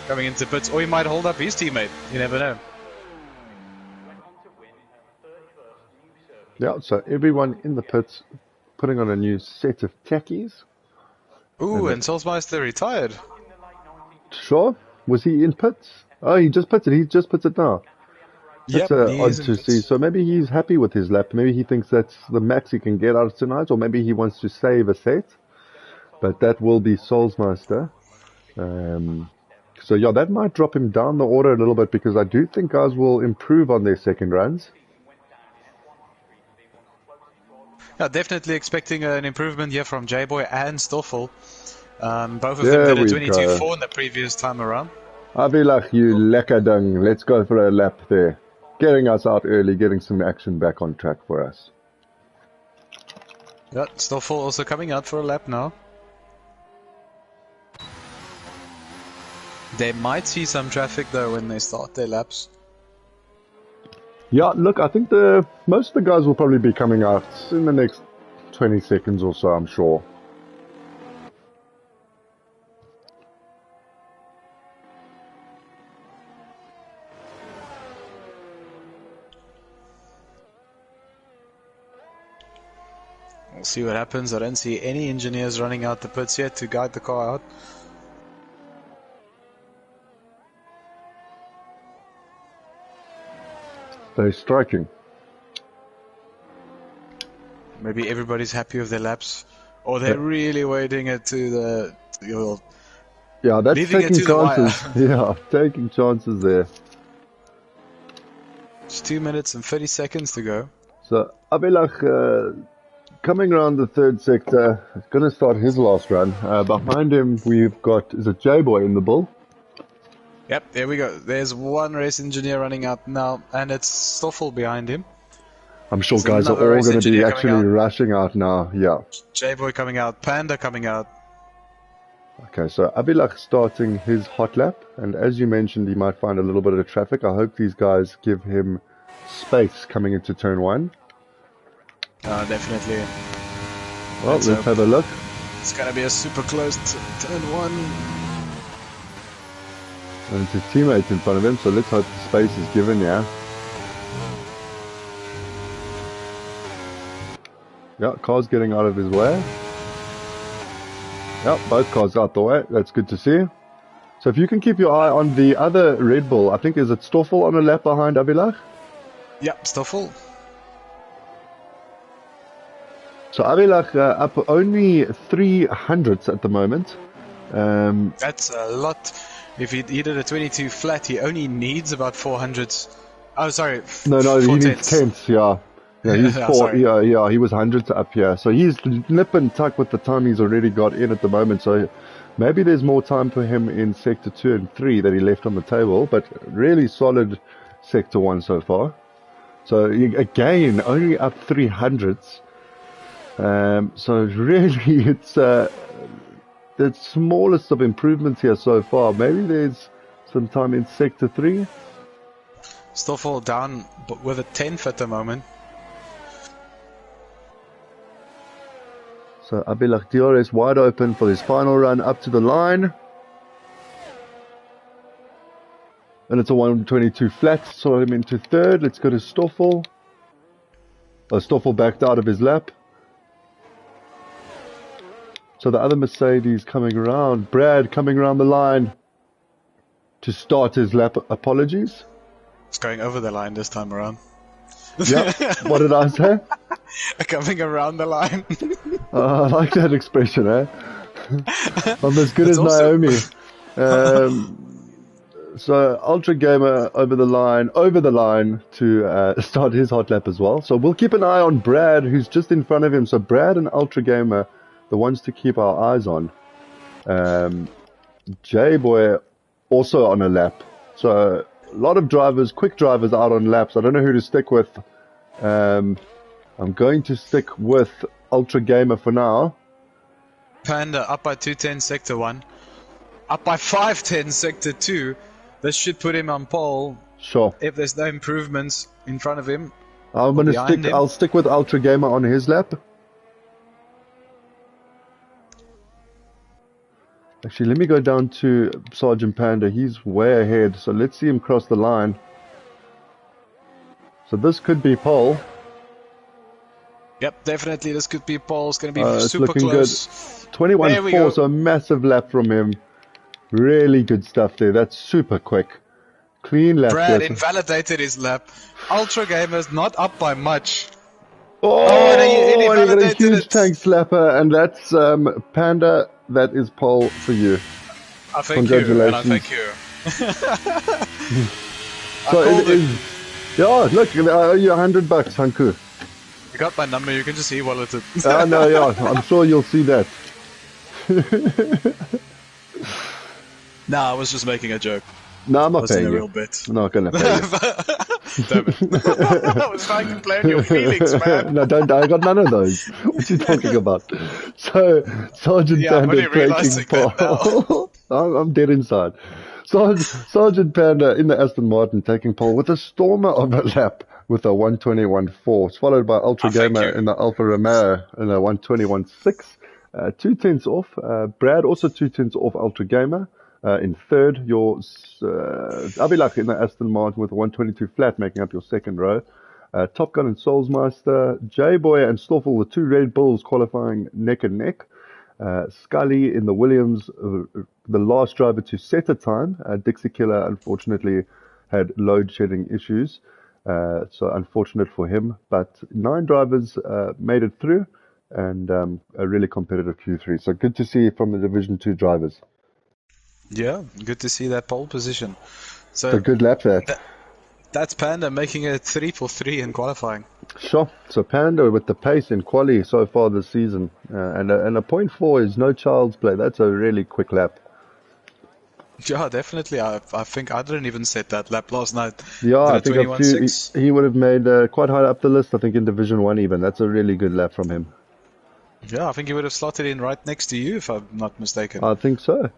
Coming into pits, or he might hold up his teammate. You never know. Yeah, so everyone in the pits putting on a new set of khakis. Ooh, and Soulsmeister retired. Sure. Was he in pits? Oh, he just puts it. He just puts it now. That's odd to see. So maybe he's happy with his lap. Maybe he thinks that's the max he can get out of tonight, or maybe he wants to save a set. But that will be Soulsmeister. So yeah, that might drop him down the order a little bit, because I do think guys will improve on their second runs. Yeah, definitely expecting an improvement here from J-Boy and Stoffel. Both of them did a 22.4 in the previous time around. Abilak, you lekker ding. Let's go for a lap there. Getting us out early, getting some action back on track for us. Yeah, Stoffel also coming out for a lap now. They might see some traffic though when they start their laps. Yeah, look, I think most of the guys will probably be coming out in the next 20 seconds or so, I'm sure. We'll see what happens. I don't see any engineers running out the pits yet to guide the car out. They're striking. Maybe everybody's happy with their laps, or they're really waiting it to the. Yeah, that's taking chances. Yeah, taking chances there. It's 2 minutes and 30 seconds to go. So Abelach coming around the third sector, is going to start his last run. Behind him, we've got, is it J-Boy in the bull? Yep, there we go. There's one race engineer running out now, and it's Stoffel behind him. I'm sure guys are all going to be actually rushing out now. Yeah. J-Boy coming out, Panda coming out. Okay, so Abelach starting his hot lap, and as you mentioned, he might find a little bit of traffic. I hope these guys give him space coming into turn one. Definitely. Well, let's have a look. It's going to be a super close turn one. And it's his teammate in front of him, so let's hope the space is given, yeah. Yeah, car's getting out of his way. Yep, both cars out the way. That's good to see. So if you can keep your eye on the other Red Bull, I think, is it Stoffel on a lap behind Abelach? Yep, Stoffel. So Abelach up only 300s at the moment. That's a lot. If he did a 22 flat, he only needs about 400s. Oh, sorry. No, he needs 10s, yeah. Yeah, he's he was hundreds up here. So he's nip and tuck with the time he's already got in at the moment. So maybe there's more time for him in Sector 2 and 3 that he left on the table. But really solid Sector 1 so far. So again, only up 300s. So really it's the smallest of improvements here so far. Maybe there's some time in Sector 3. Stoffel down with a 10th at the moment. So Abelach Diores wide open for his final run up to the line. And it's a 122 flat, so I'm into third. Let's go to Stoffel. Stoffel backed out of his lap. So the other Mercedes coming around. Brad coming around the line to start his lap. Apologies. It's going over the line this time around. Yep. What did I say? Coming around the line. I like that expression, eh? I'm as good as Naomi. So Ultra Gamer over the line to start his hot lap as well. So we'll keep an eye on Brad, who's just in front of him. So Brad and Ultra Gamer, the ones to keep our eyes on. J-Boy also on a lap. So a lot of drivers, quick drivers out on laps. I don't know who to stick with. I'm going to stick with Ultra Gamer for now. Panda up by 210 Sector 1. Up by 510 Sector 2. This should put him on pole. Sure. If there's no improvements in front of him. I'll stick with Ultra Gamer on his lap. Actually, let me go down to Sergeant Panda. He's way ahead, so let's see him cross the line. So this could be pole. Yep, definitely this could be pole. It's going to be super close. Good. 21.4, so a massive lap from him. Really good stuff there. That's super quick. Clean lap. Brad invalidated his lap. Ultra Gamer's not up by much. And he got a huge tank slapper, and that's Panda. That is pole for you. Congratulations. Thank you. So it is. Yeah, look, I owe you $100, Hanku. You got my number. You can just e-wallet it. No, yeah, I'm sure you'll see that. Nah, I was just making a joke. No, I'm not paying you. A real bit. I'm not gonna pay you. Damn it. I was trying to play on your feelings, man. No, don't. I got none of those. What are you talking about? So, Sergeant Panda breaking pole. I'm dead inside. Sergeant Panda in the Aston Martin taking pole with a stormer of a lap with a 121.4. It's followed by Ultra Gamer in the Alfa Romeo in a 121.6. 2 tenths off. Brad also 2 tenths off Ultra Gamer. In third, your Abilach in the Aston Martin with a 122 flat, making up your second row. Top Gun and Soulsmeister, J-Boy and Stoffel, the 2 Red Bulls qualifying neck and neck. Scully in the Williams, the last driver to set a time. Dixie Killer, unfortunately, had load shedding issues. So unfortunate for him. But 9 drivers made it through and a really competitive Q3. So good to see from the Division 2 drivers. Yeah, good to see that pole position. So a good lap there. That's Panda making it 3 for 3 in qualifying. Sure. So Panda with the pace in quali so far this season. And a 0.4 is no child's play. That's a really quick lap. Yeah, definitely. I think I didn't even set that lap last night. Yeah, I think he would have made quite high up the list, I think, in Division 1 even. That's a really good lap from him. Yeah, I think he would have slotted in right next to you, if I'm not mistaken. I think so.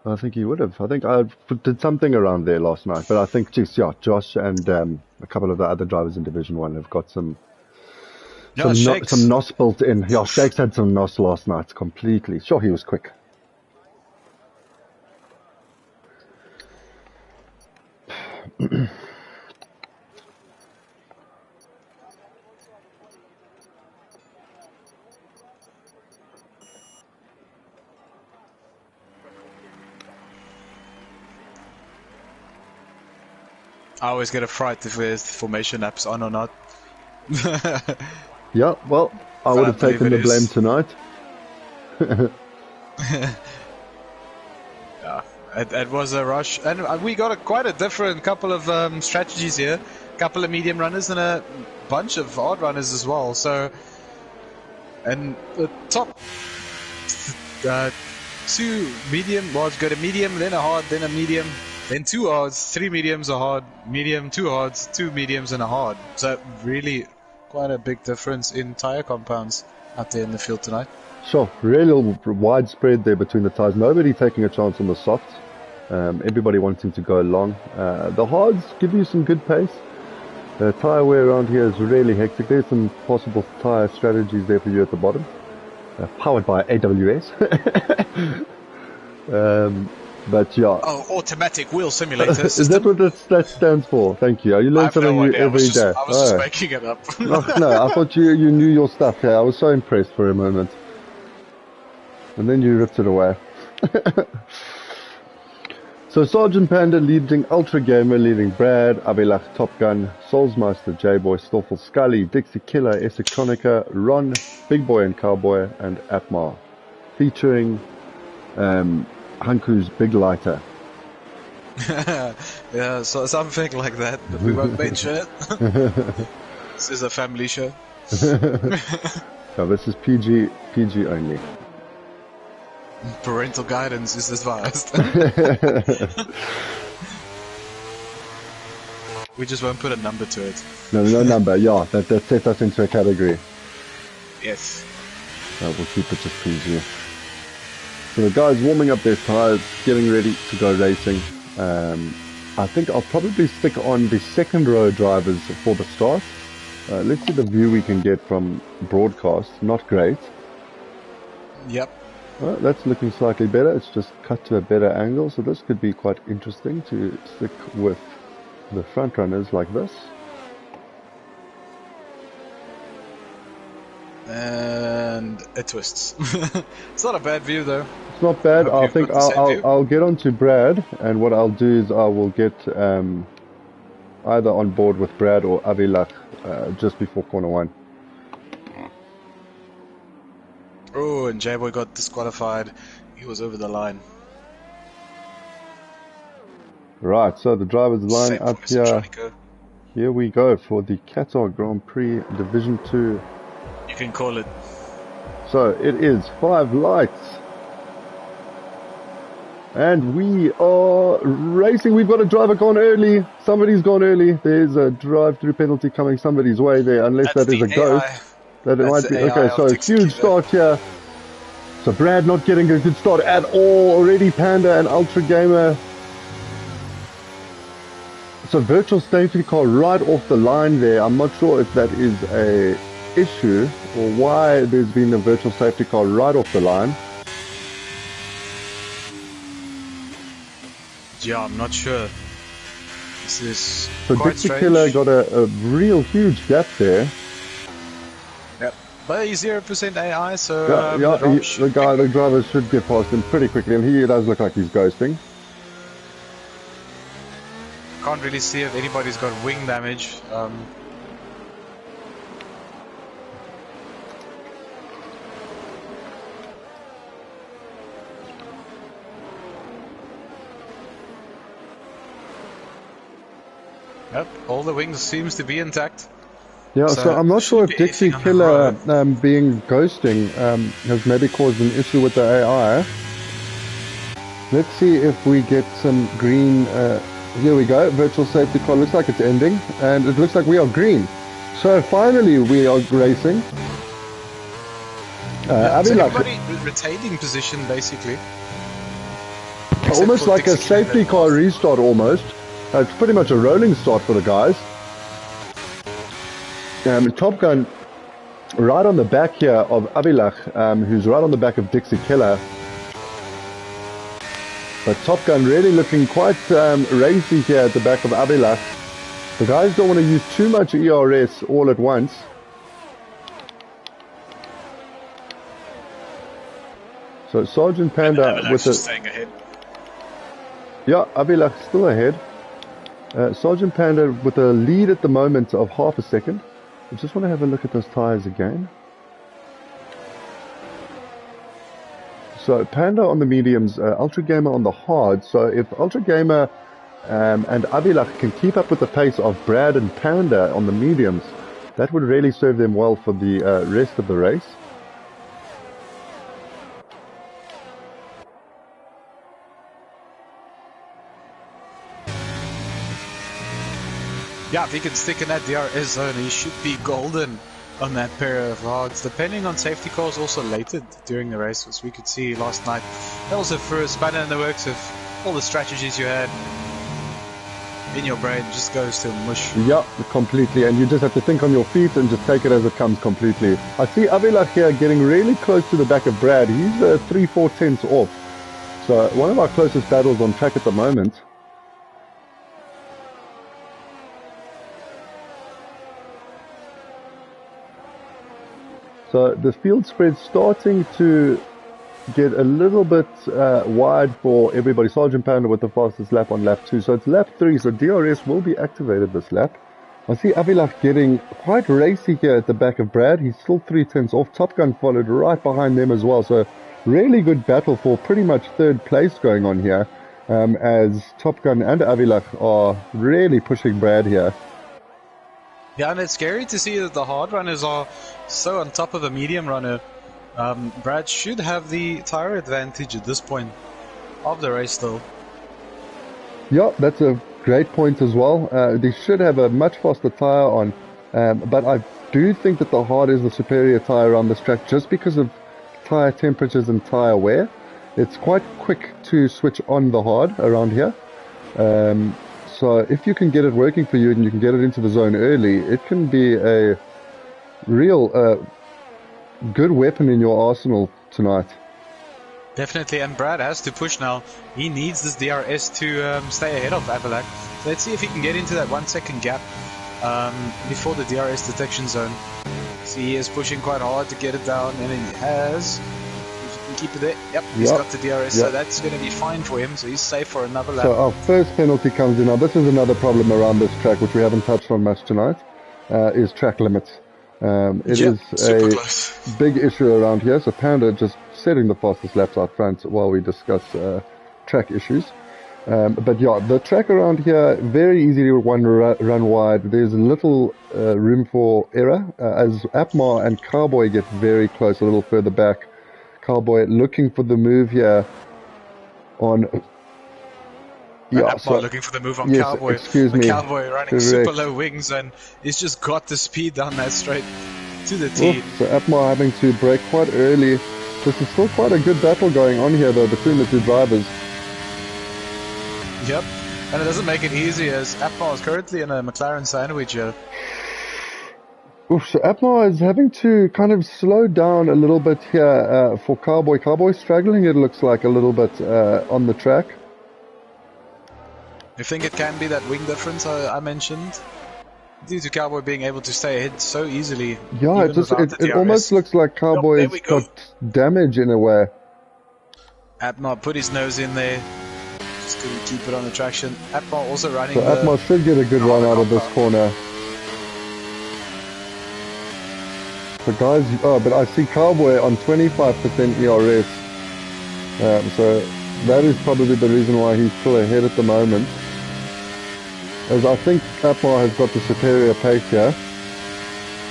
I think he would have. I think I did something around there last night. But I think, geez, yeah, Josh and a couple of the other drivers in Division 1 have got some NOS built in. Yeah, Shakes had some NOS last night completely. Sure, he was quick. I always get a fright if there's formation apps on or not. Yeah, well, I would have taken the blame tonight. Yeah, it was a rush, and we got quite a different couple of strategies here. A couple of medium runners and a bunch of hard runners as well. So, and the top 2 medium, well, go to medium, then a hard, then a medium. Then 2 hards, 3 mediums, a hard, medium, 2 hards, 2 mediums, and a hard. So really quite a big difference in tyre compounds out there in the field tonight. Sure, really widespread there between the tyres. Nobody taking a chance on the softs. Everybody wanting to go long. The hards give you some good pace. The tyre wear around here is really hectic. There's some possible tyre strategies there for you at the bottom. Powered by AWS. But yeah. Oh, automatic wheel simulator. Is that what that stands for? Thank you. You learn something new every day. I was just making it up. No, I thought you knew your stuff. Yeah, I was so impressed for a moment. And then you ripped it away. So Sergeant Panda leading Ultra Gamer, leading Brad, Abilach, Top Gun, Soulsmeister, J-Boy, Stoffel, Scully, Dixie Killer, Esseconica, Ron, Big Boy and Cowboy, and Atmar. Featuring Hanku's Big Lighter. Yeah, so something like that, but we won't mention it. This is a family show. No, this is PG only. Parental guidance is advised. We just won't put a number to it. No number, yeah, that sets us into a category. Yes. We'll keep it just PG. So the guys warming up their tyres, getting ready to go racing. I think I'll probably stick on the second row drivers for the start. Let's see the view we can get from broadcast. Not great. Yep. Well, that's looking slightly better. It's just cut to a better angle, so this could be quite interesting to stick with the front runners like this. And it twists. It's not a bad view though. It's not bad. I think I'll get on to Brad, and what I'll do is I will get either on board with Brad or Avilach just before corner 1. Oh, and J-Boy got disqualified. He was over the line. Right, so the drivers line up here. Here we go for the Qatar Grand Prix Division 2. You can call it. So it is 5 lights. And we are racing. We've got a driver gone early. Somebody's gone early. There's a drive-through penalty coming somebody's way there, unless that is a ghost. That it might be. Okay, so huge start here. So Brad not getting a good start at all. Already Panda and Ultra Gamer. So virtual safety car right off the line there. I'm not sure if that is a issue or why there's been a virtual safety car right off the line. Yeah, I'm not sure. This is so quite Dixie strange. Killer got a real huge gap there. Yep. But he's 0% AI, so the driver should get past him pretty quickly, and he does look like he's ghosting. Can't really see if anybody's got wing damage. Yep, all the wings seems to be intact. Yeah, so I'm not sure if Dixie Killer being ghosting has maybe caused an issue with the AI. Let's see if we get some green. Here we go. Virtual safety car looks like it's ending, and it looks like we are green. So finally we are racing. Everybody retaining position basically. Almost like a safety car restart almost. It's pretty much a rolling start for the guys. Top Gun right on the back here of Abilach, who's right on the back of Dixie Killer. But Top Gun really looking quite racy here at the back of Abilach. The guys don't want to use too much ERS all at once. So Sergeant Panda with the... staying ahead. Yeah, Abilach still ahead. Sergeant Panda with a lead at the moment of half a second. I just want to have a look at those tyres again. So Panda on the mediums, Ultra Gamer on the hard. So if Ultra Gamer and Abilach can keep up with the pace of Brad and Panda on the mediums, that would really serve them well for the rest of the race. Yeah, if he can stick in that DRS zone, he should be golden on that pair of hards. Depending on safety cars also later during the race, as we could see last night. That also threw a spanner in the works of all the strategies you had in your brain just goes to mush. Yeah, completely. And you just have to think on your feet and just take it as it comes completely. I see Abilach here getting really close to the back of Brad. He's 3-4 tenths off. So one of our closest battles on track at the moment. So the field spread starting to get a little bit wide for everybody. Sergeant Panda with the fastest lap on lap 2. So it's lap 3, so DRS will be activated this lap. I see Abilach getting quite racy here at the back of Brad. He's still 3 tenths off. Top Gun followed right behind them as well. So really good battle for pretty much third place going on here. As Top Gun and Abilach are really pushing Brad here. Yeah, and it's scary to see that the hard runners are so on top of a medium runner. Brad should have the tire advantage at this point of the race though. Yeah, that's a great point as well. They should have a much faster tire on, but I do think that the hard is the superior tire on this track just because of tire temperatures and tire wear. It's quite quick to switch on the hard around here. So if you can get it working for you and you can get it into the zone early, it can be a real good weapon in your arsenal tonight. Definitely, and Brad has to push now. He needs this DRS to stay ahead of Abilach. So let's see if he can get into that 1 second gap before the DRS detection zone. See, he is pushing quite hard to get it down, and he has. Keep it there. Yep, he's got the DRS, so that's going to be fine for him. So he's safe for another lap. So our first penalty comes in now. This is another problem around this track, which we haven't touched on much tonight, is track limits. It is a big issue around here. So Panda just setting the fastest laps out front while we discuss track issues. But yeah, the track around here, very easy to run wide. There's little room for error as Apmar and Cowboy get very close, a little further back. Cowboy looking for the move here on... Yeah, so, looking for the move on Cowboy. Excuse me. Cowboy running super low wings, and he's just got the speed down that straight to the tee. So Apmar having to brake quite early This is still quite a good battle going on here, though, between the two drivers. Yep, and it doesn't make it easy as Atmar is currently in a McLaren sandwich here. Oof, so Atmar is having to kind of slow down a little bit here for Cowboy. Cowboy's struggling, it looks like, a little bit on the track. You think it can be that wing difference I mentioned? Due to Cowboy being able to stay ahead so easily. Yeah, it almost looks like Cowboy has got damage in a way. Atmar put his nose in there. Just couldn't keep it on the traction. Atmar also running. So Atmar should get a good run out of this corner. So guys, but I see Cowboy on 25% ERS. So that is probably the reason why he's still ahead at the moment. As I think Qatar has got the superior pace here.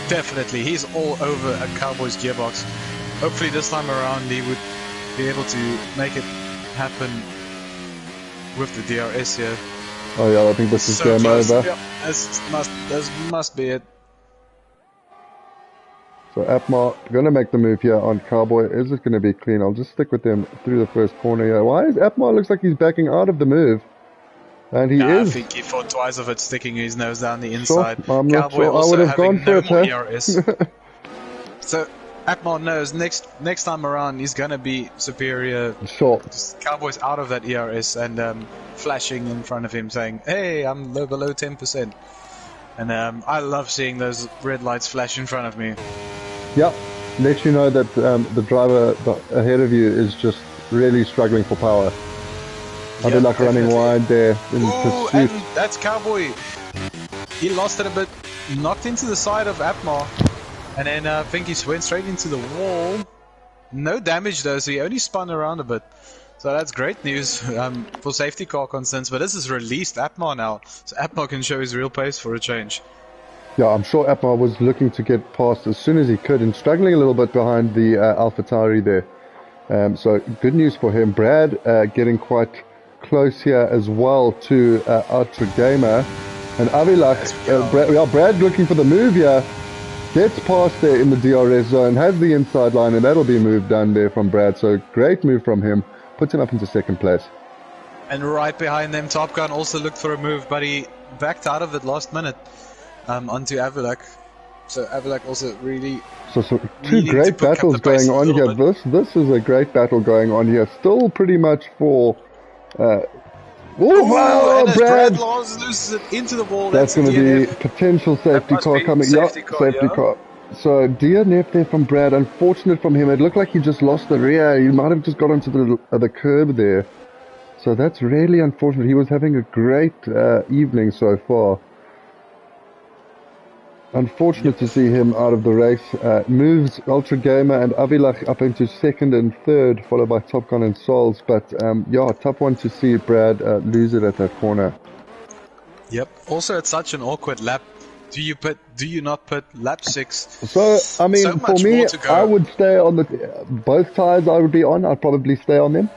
Definitely, he's all over a Cowboy's gearbox. Hopefully this time around he would be able to make it happen with the DRS here. Oh yeah, I think this is game over. Yeah, this must be it. So Atmar gonna make the move here on Cowboy. Is it gonna be clean? I'll just stick with him through the first corner here. Why is Atmar looks like he's backing out of the move? And he is. I think he thought twice of it, sticking his nose down the inside. Sure, I'm not Cowboy sure. I would have gone for it. So Atmar knows next time around he's gonna be superior. Sure. Just Cowboy's out of that ERS and flashing in front of him saying, "Hey, I'm below 10%." And I love seeing those red lights flash in front of me. Yep, let you know that the driver ahead of you is just really struggling for power. I'd be like running wide there in pursuit. And that's Cowboy. He lost it a bit, knocked into the side of Atmar, and then I think he went straight into the wall. No damage though, so he only spun around a bit. So that's great news for safety car concerns, but this has released Atmar now, so Atmar can show his real pace for a change. Yeah, I'm sure Atmar was looking to get past as soon as he could and struggling a little bit behind the AlphaTauri there. So good news for him. Brad getting quite close here as well to Ultra Gamer. And Avilak, Brad looking for the move here. Gets past there in the DRS zone, has the inside line, and that'll be a move done there from Brad. So great move from him. Puts him up into second place. And right behind them, Top Gun also looked for a move, but he backed out of it last minute onto Avilak. So Avilak also really... So two great battles going on here. This is a great battle going on here. Still pretty much for... Brad loses it into the wall. That's going to be potential safety car coming. Safety car. So DNF there from Brad. Unfortunate from him. It looked like he just lost the rear. He might have just got onto the curb there. So that's really unfortunate. He was having a great evening so far. Unfortunate to see him out of the race. Moves Ultra Gamer and Avilak up into second and third, followed by Top Gun and Sols. But yeah, tough one to see Brad lose it at that corner. Yep. Also, it's such an awkward lap. Do you not put lap 6? So I mean, for me, I would stay on both tires. I would be on. I'd probably stay on them.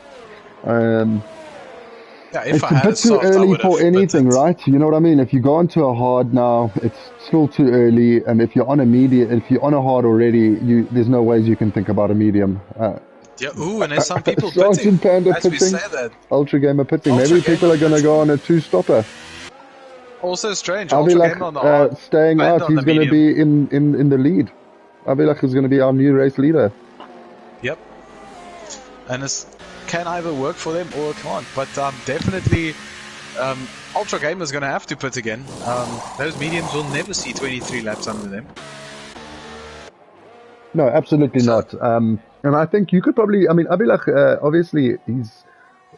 Yeah, if it's a bit too early for anything, right? You know what I mean? If you go onto a hard now, it's still too early. And if you're on a medium, if you're on a hard already, there's no ways you can think about a medium. Yeah, and there's some people Sergeant Panda pitting, pitting, Ultra Gamer pitting. Maybe people are going to go on a 2-stopper. Also strange. Avilak staying out. He's going to be in the lead. Avilak is going to be our new race leader. Yep. And it's can either work for them or it can't. But definitely, Ultra Gamer is going to have to pit again. Those mediums will never see 23 laps under them. No, absolutely not. And I think you could probably, I mean, Avilak, obviously, he's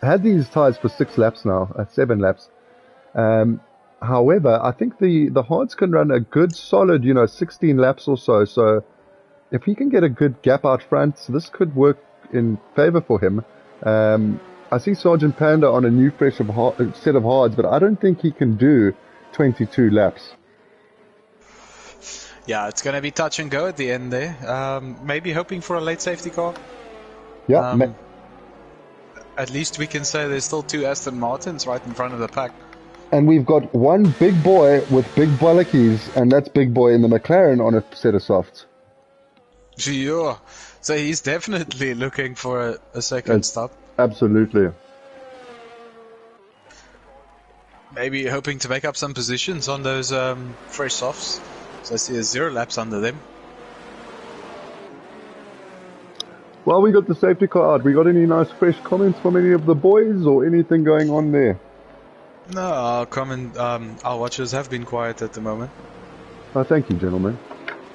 had these tires for 6 laps now, 7 laps. However, I think the hards can run a good solid, 16 laps or so. So if he can get a good gap out front, this could work in favor for him. I see Sergeant Panda on a new fresh set of hards, but I don't think he can do 22 laps. Yeah, it's going to be touch and go at the end there. Maybe hoping for a late safety car. Yeah. At least we can say there's still 2 Aston Martins right in front of the pack. And we've got one big boy with big bollokies, and that's big boy in the McLaren on a set of softs. Yeah. So he's definitely looking for a second stop. Absolutely. Maybe hoping to make up some positions on those fresh softs. So I see a 0 laps under them. Well, we got the safety car out. We got any nice fresh comments from any of the boys or anything going on there? No, our watchers have been quiet at the moment. Oh, thank you, gentlemen.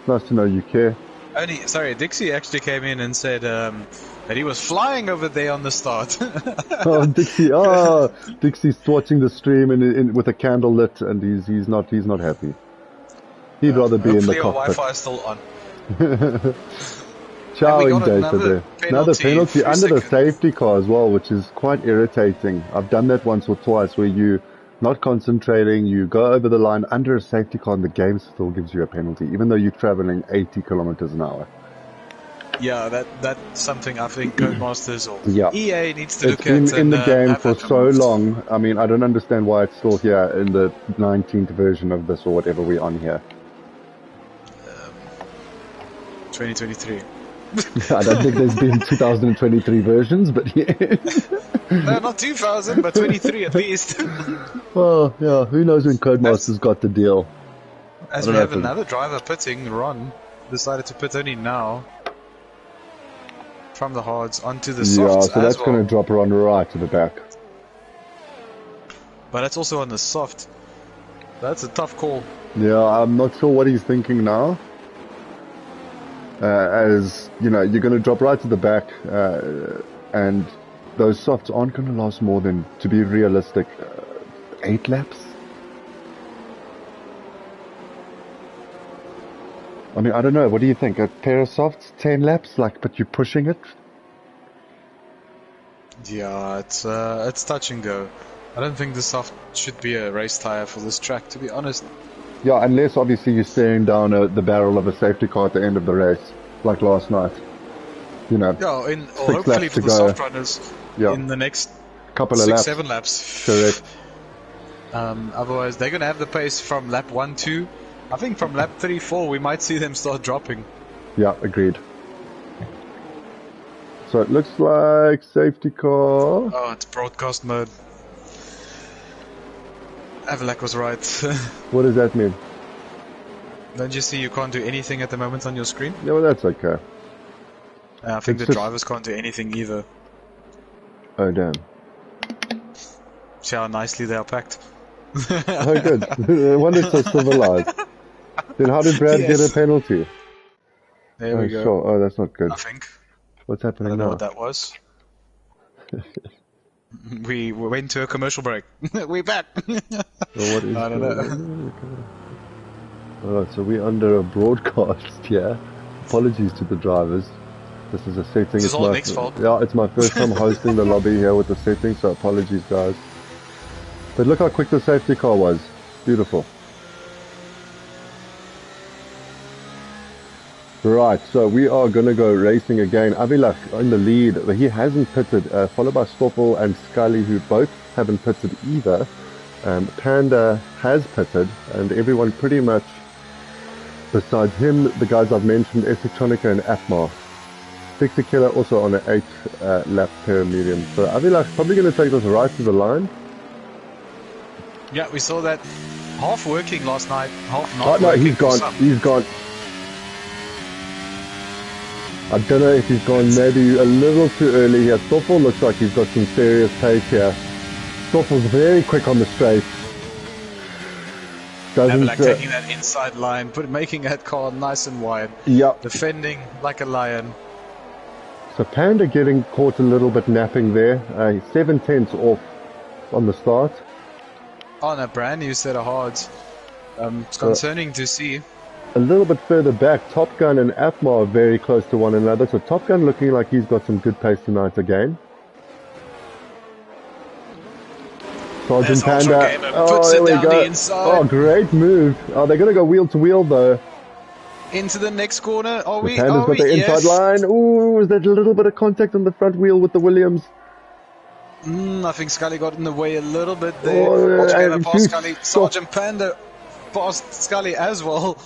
Nice to know you care. Sorry, Dixie actually came in and said that he was flying over there on the start. Oh, Dixie! Oh, Dixie's watching the stream with a candle lit, and he's not happy. He'd rather be in the cockpit. Wi-Fi is still on. Chowing data there. Another penalty under the safety car as well, which is quite irritating. I've done that once or twice where you not concentrating, you go over the line under a safety car and the game still gives you a penalty, even though you're traveling 80 kilometers an hour. Yeah, that's something I think Codemasters or EA needs to look at. It's been in the game for so long. I mean, I don't understand why it's still here in the 19th version of this or whatever we're on here. 2023. I don't think there's been 2023 versions, but yeah. No, not 2000, but 23 at least. Well, yeah, who knows when Codemasters got the deal. As we have another driver pitting, Ron decided to pit only now. From the hards onto the softs. Yeah, so that's going to drop Ron right to the back. But that's also on the soft. That's a tough call. Yeah, I'm not sure what he's thinking now. As you know, you're going to drop right to the back, and those softs aren't going to last more than, to be realistic, 8 laps. I mean, I don't know. What do you think? A pair of softs, 10 laps, but you're pushing it. Yeah, it's touch and go. I don't think the soft should be a race tire for this track, to be honest. Yeah, unless obviously you're staring down the barrel of a safety car at the end of the race, like last night. You know, or hopefully for the soft runners in the next couple of laps. 6-7 laps. Correct. Otherwise, they're going to have the pace from lap 1-2. I think from lap 3-4 we might see them start dropping. Yeah, agreed. So it looks like safety car. Oh, it's broadcast mode. Avalak was right. What does that mean? Don't you see you can't do anything at the moment on your screen? Yeah, well that's okay. I think the drivers can't do anything either. Oh damn. See how nicely they are packed. Oh good. I wonder if they're civilized. Then how did Brad get a penalty? There we go. Sure. Oh, that's not good. I think. What's happening now? I don't know what that was. We went to a commercial break. We're back. Well, what is I don't know. Alright, so we're under a broadcast here. Apologies to the drivers. This is a setting. This is all Nick's fault. Yeah, it's my first time hosting the lobby here with the setting, so apologies guys. But look how quick the safety car was. Beautiful. Right, so we are going to go racing again. Avilak in the lead, but he hasn't pitted, followed by Stoffel and Scully, who both haven't pitted either. Panda has pitted, and everyone pretty much, besides him, the guys I've mentioned, Electronica and Atmar. Dixie Killer also on an 8 lap pair medium. So Avilak's probably going to take this right to the line. Yeah, we saw that half working last night, half not. Oh no, he's gone. He's gone. I don't know if he's gone maybe a little too early here. Stoffel looks like he's got some serious pace here. Stoffel's very quick on the straight. Taking that inside line, making that car nice and wide. Yep. Defending like a lion. So Panda getting caught a little bit napping there. 7/10 off on the start. On a brand new set of hards. It's concerning to see. A little bit further back, Top Gun and Atmar are very close to one another. So Top Gun looking like he's got some good pace tonight again. Sergeant Panda. Oh, there we go. Oh, great move. Oh, they're going to go wheel to wheel though. Into the next corner. Panda's got the inside line. Ooh, is that a little bit of contact on the front wheel with the Williams? I think Scully got in the way a little bit there. Altogether past Scully. Sergeant Panda past Scully as well.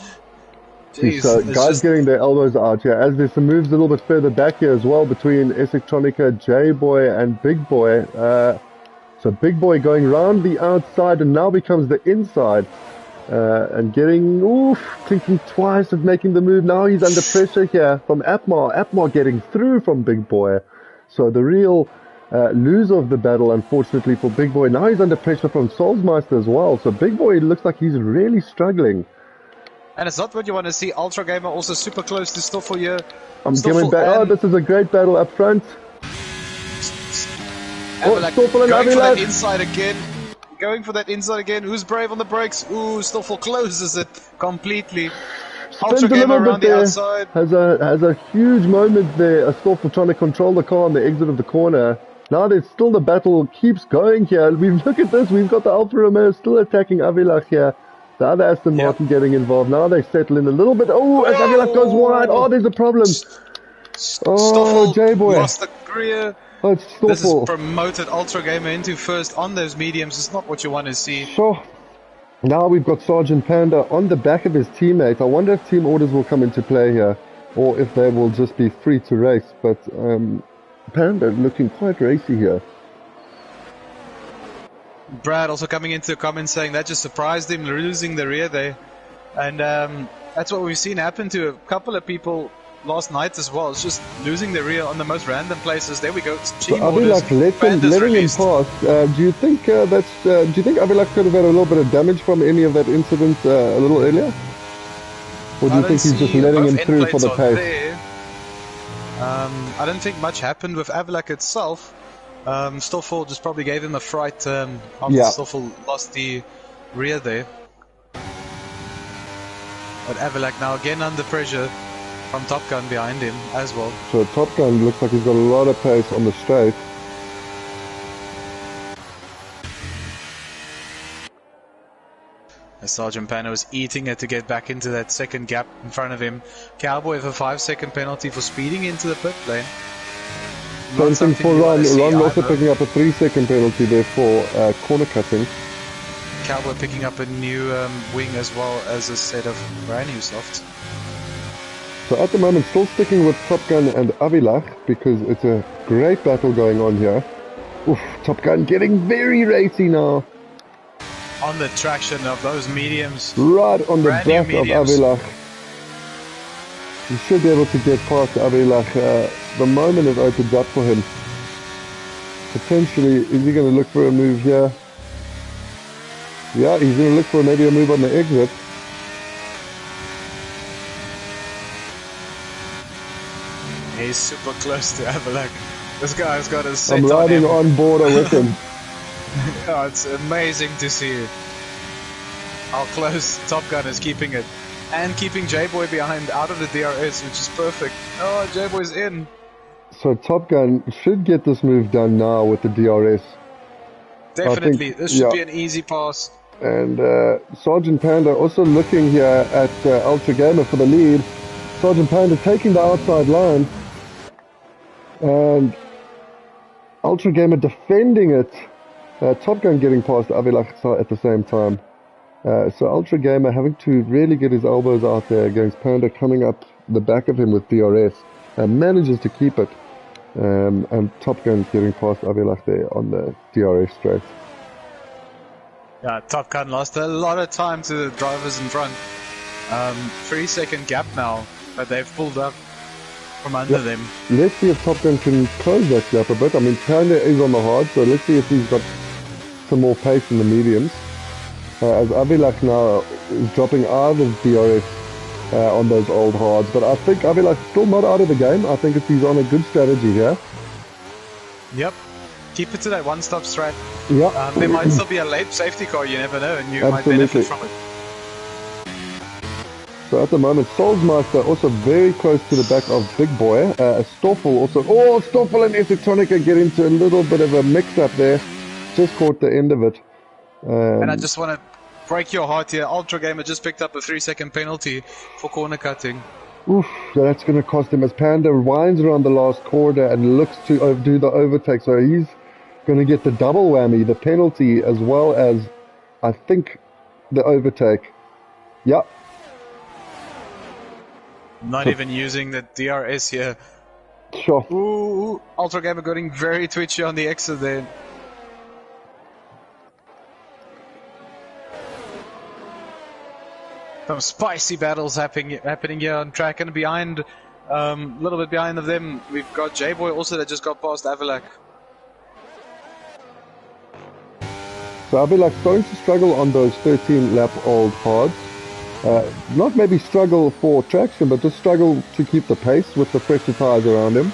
See, so guys getting their elbows out here. As there's some moves a little bit further back here as well between Electronica, J-Boy and Big Boy. So Big Boy going round the outside and now becomes the inside. And getting, clinking twice of making the move. Now he's under pressure here from Atmar. Atmar getting through from Big Boy. So the real loser of the battle, unfortunately, for Big Boy. Now he's under pressure from Soulsmeister as well. So Big Boy looks like he's really struggling. And it's not what you want to see. Ultra Gamer also super close to Stoffel here. I'm coming back. Oh, this is a great battle up front. Stoffel and going for that inside again. Going for that inside again. Who's brave on the brakes? Ooh, Stoffel closes it completely. Ultra Gamer around the outside. Has a huge moment there. Stoffel trying to control the car on the exit of the corner. Now there's still the battle keeps going here. Look at this. We've got the Alfa Romeo still attacking Avilach here. The other Aston Martin getting involved. Now they settle in a little bit. Oh, as Avilach goes wide. Oh, there's a problem. Oh, J-Boy lost the career. Oh, it's Stoffel. This is promoted Ultra Gamer into first on those mediums. It's not what you want to see. Sure. Now we've got Sergeant Panda on the back of his teammate. I wonder if team orders will come into play here, or if they will just be free to race. But Panda looking quite racy here. Brad also coming into the comments saying that just surprised him losing the rear there. And that's what we've seen happen to a couple of people last night as well. It's just losing the rear on the most random places. There we go. So Avilach letting him pass. Do you think do you think Avilach could have had a little bit of damage from any of that incident a little earlier? Or do you think he's just letting him through for the pace? I don't think much happened with Avilach itself. Stoffel just probably gave him a fright after Stoffel lost the rear there. But Avilach now again under pressure from Top Gun behind him as well. So Top Gun looks like he's got a lot of pace on the straight. As Sergeant Panda was eating it to get back into that second gap in front of him. Cowboy with a 5-second penalty for speeding into the pit lane. Same thing for Ron. Ron also picking up a 3-second penalty there for corner cutting. Cowboy picking up a new wing as well as a set of brand new softs. So at the moment still sticking with Top Gun and Avilach because it's a great battle going on here. Oof, Top Gun getting very racy now. On the traction of those mediums. Right on the back of Avilach. He should be able to get past Avilach the moment it opens up for him. Potentially, is he going to look for a move here? Yeah, he's going to look for maybe a move on the exit. He's super close to Avilach. This guy's got a set I'm riding on board with him. Oh, it's amazing to see how close Top Gun is keeping it. And keeping J-Boy behind out of the DRS, which is perfect. Oh, J-Boy's in. So Top Gun should get this move done now with the DRS. Definitely. This should be an easy pass. And Sergeant Panda also looking here at Ultra Gamer for the lead. Sergeant Panda taking the outside line. And Ultra Gamer defending it. Top Gun getting past Avilach at the same time. So Ultra Gamer having to really get his elbows out there against Panda coming up the back of him with DRS. And manages to keep it. And Top Gun getting past Avilach there on the DRS straight. Yeah, Top Gun lost a lot of time to the drivers in front. 3-second gap now, but they've pulled up from under them. Let's see if Top Gun can close that gap a bit. I mean, Panda is on the hard, so let's see if he's got some more pace in the mediums. As Avilach now is dropping out of DRS on those old hards, but I think Avilach is still not out of the game. I think he's on a good strategy here. Yep. Keep it to that one-stop strat. Yeah. There might still be a late safety car, you never know, and you might benefit from it. So at the moment, Soulsmeister also very close to the back of Big Boy. Stoffel also. Oh, Stoffel and Electronica get into a little bit of a mix-up there. Just caught the end of it. And I just want to break your heart here. Ultra Gamer just picked up a 3-second penalty for corner cutting. Oof, that's going to cost him as Panda winds around the last corner and looks to do the overtake. So he's going to get the double whammy, the penalty as well as, I think, the overtake. Yep. Not even using the DRS here. Sure. Ooh, Ultra Gamer getting very twitchy on the exit there. Some spicy battles happening here on track, and behind, a little bit behind of them, we've got J-Boy also that just got past Avalak. So Avalak starting to struggle on those 13 lap old hards. Not maybe struggle for traction, but just struggle to keep the pace with the fresher tyres around him.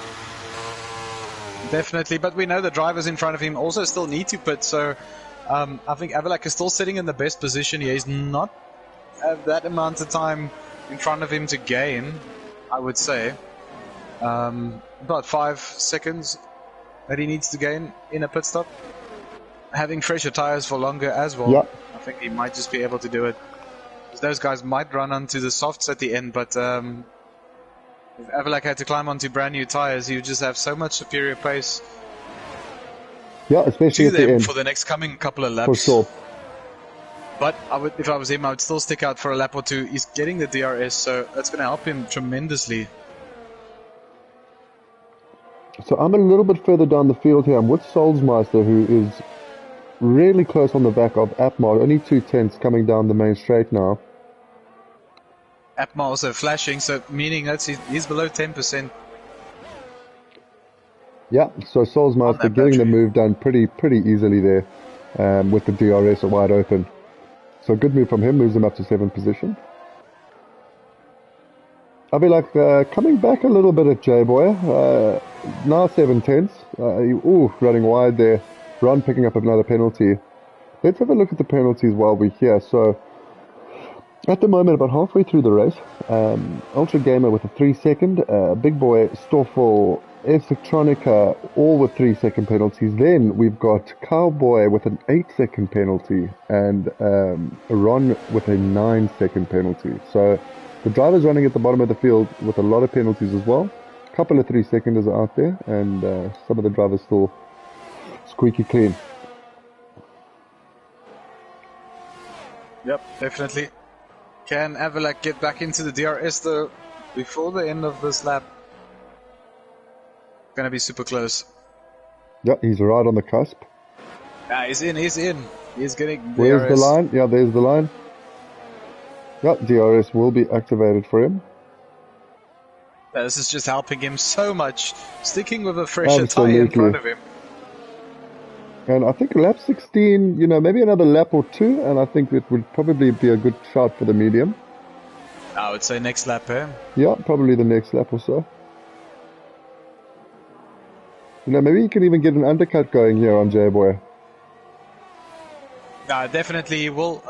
Definitely, but we know the drivers in front of him also still need to pit, so I think Avalak is still sitting in the best position here. He's not have that amount of time in front of him to gain, I would say. About 5 seconds that he needs to gain in a pit stop. Having fresher tires for longer as well, yep. I think he might just be able to do it. Those guys might run onto the softs at the end, but if Avalak had to climb onto brand new tires, he would just have so much superior pace. Yeah, especially to at the them end. For the next coming couple of laps. For sure. But if I was him, I would still stick out for a lap or two. He's getting the DRS, so that's going to help him tremendously. So I'm a little bit further down the field here. I'm with Solzmeister, who is really close on the back of Atmar. Only 2/10 coming down the main straight now. Atmar also flashing, so meaning that he's below 10%. Yeah, so Solzmeister getting the move done pretty easily there with the DRS wide open. So good move from him, moves him up to 7th position. I'll be like coming back a little bit at J-Boy. Now 7/10. Running wide there. Ron picking up another penalty. Let's have a look at the penalties while we're here. So at the moment, about halfway through the race, Ultra Gamer with a 3-second, Big Boy, Stoffel, S12, all with 3-second penalties. Then we've got Cowboy with an 8-second penalty and Ron with a 9-second penalty. So the drivers running at the bottom of the field with a lot of penalties as well. A couple of 3-seconders are out there, and some of the drivers still squeaky clean. Yep, definitely. Can Avalak get back into the DRS though before the end of this lap? Gonna be super close. Yeah, he's right on the cusp. He's in. He's getting DRS. Where's the line? Yeah, there's the line. Yeah, DRS will be activated for him. This is just helping him so much, sticking with a fresher tyre in front of him. And I think lap 16, maybe another lap or two, and I think it would probably be a good shot for the medium. I would say next lap, eh? Yeah, probably the next lap or so. Maybe you can even get an undercut going here on J-Boy. Definitely he will,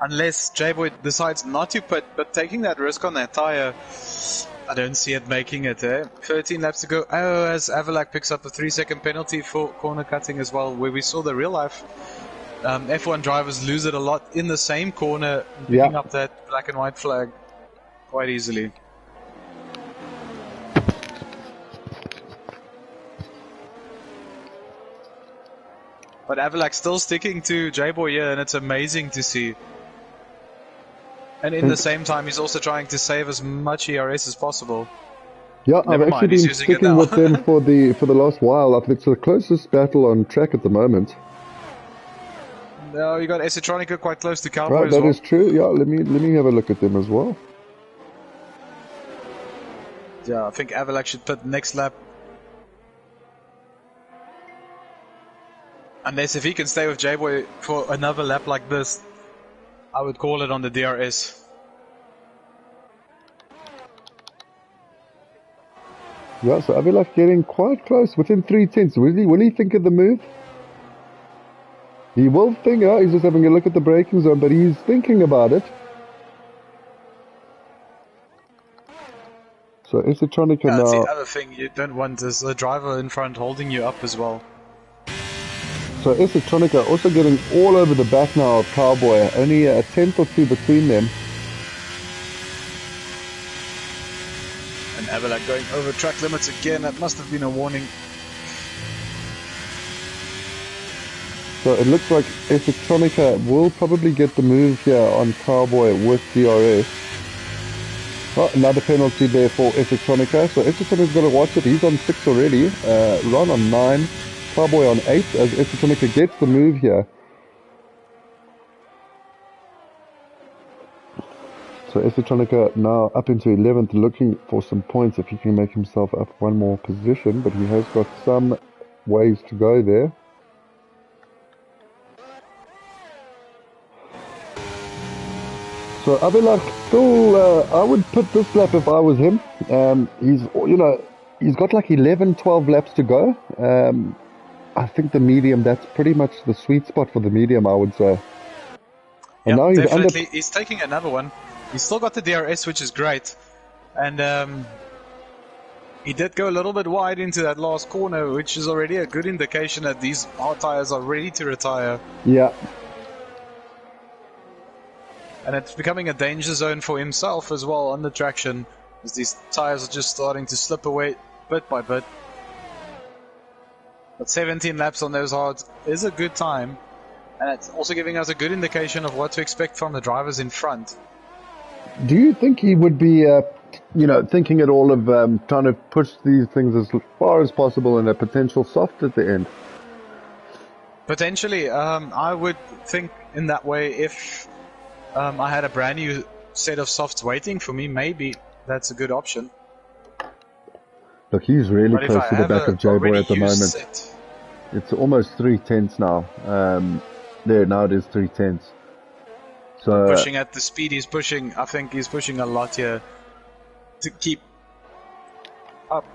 unless J-Boy decides not to put, but taking that risk on that tyre, I don't see it making it, eh? 13 laps to go. Oh, as Avalak picks up a 3-second penalty for corner cutting as well, where we saw the real life F1 drivers lose it a lot in the same corner, picking up that black and white flag quite easily. But Avalak still sticking to J-Boy here, and it's amazing to see. And in the same time, he's also trying to save as much ERS as possible. Yeah, I've actually been sticking with them for the last while. I think it's the closest battle on track at the moment. No, you got S12 quite close to Cowboy right, as well. That is true. Yeah, let me have a look at them as well. Yeah, I think Avalak should put next lap. Unless if he can stay with J-Boy for another lap like this, I would call it on the DRS. Yeah, so Avalak getting quite close, within 3/10. Will he think of the move? He will think, he's just having a look at the braking zone, but he's thinking about it. So S12 now... That's the other thing you don't want is the driver in front holding you up as well. So S12 also getting all over the back now of Cowboy, only a 10th or 2 between them. And Avalak going over track limits again, that must have been a warning. So it looks like S12 will probably get the move here on Cowboy with DRS. Oh, another penalty there for Electronica. So Electronica's got to watch it. He's on 6 already. Ron on 9. Cowboy on 8 as Electronica gets the move here. So Electronica now up into 11th, looking for some points if he can make himself up one more position, but he has got some ways to go there. So Abelard still, I would put this lap if I was him. He's got like 11, 12 laps to go. I think the medium, that's pretty much the sweet spot for the medium, I would say. And now he's definitely. He's taking another one. He's still got the DRS, which is great. And he did go a little bit wide into that last corner, which is already a good indication that these hard tires are ready to retire. Yeah. And it's becoming a danger zone for himself as well on the traction, as these tires are just starting to slip away bit by bit. But 17 laps on those hards is a good time, and it's also giving us a good indication of what to expect from the drivers in front. Do you think he would be, thinking at all of trying to push these things as far as possible in a potential soft at the end? Potentially. I would think in that way if I had a brand new set of softs waiting for me. Maybe that's a good option. Look, he's really close to the back of J-Boy at the moment. It's almost 3/10 now. Now it is 3/10. So pushing at the speed he's pushing, I think he's pushing a lot here to keep up